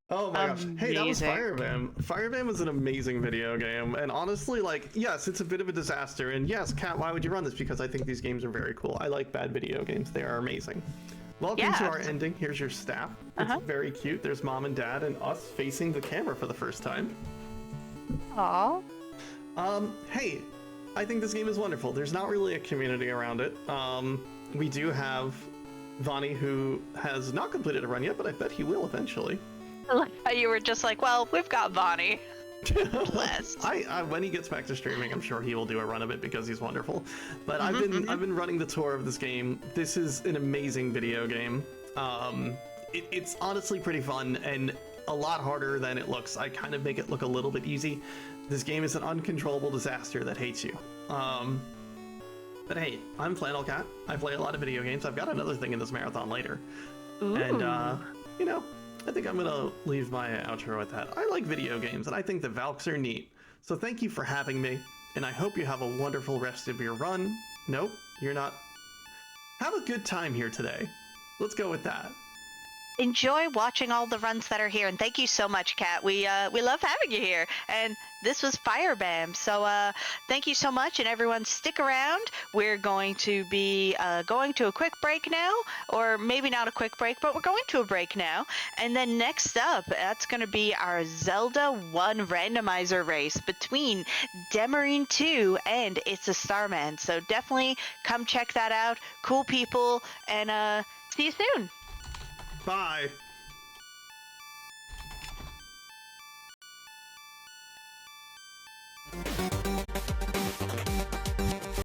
Oh my gosh. Hey, that was Amazing. FireBam. FireBam was an amazing video game, and honestly, like, yes, it's a bit of a disaster, and yes, Kat, why would you run this? Because I think these games are very cool. I like bad video games. They are amazing. Welcome to our ending. Here's your staff. It's very cute. There's mom and dad and us facing the camera for the first time. Aww. Hey, I think this game is wonderful. There's not really a community around it. We do have Vani, who has not completed a run yet, but I bet he will eventually. I like how you were just like, well, we've got Bonnie. Bless. When he gets back to streaming, I'm sure he will do a run of it because he's wonderful. But I've been running the tour of this game. This is an amazing video game. It's honestly pretty fun and a lot harder than it looks. I kind of make it look a little bit easy. This game is an uncontrollable disaster that hates you. But hey, I'm FlannelKat. I play a lot of video games. I've got another thing in this marathon later. Ooh. And, you know, I think I'm gonna leave my outro with that. I like video games, and I think the Valks are neat. So thank you for having me, and I hope you have a wonderful rest of your run. Nope, you're not. Have a good time here today. Let's go with that. Enjoy watching all the runs that are here, and thank you so much, Kat. We love having you here, and this was FireBam. So thank you so much, and everyone stick around. We're going to be going to a quick break now, or maybe not a quick break, but we're going to a break now. And then next up, that's going to be our Zelda 1 randomizer race between Demarine 2 and It's a Starman. So definitely come check that out. Cool people, and see you soon. Bye.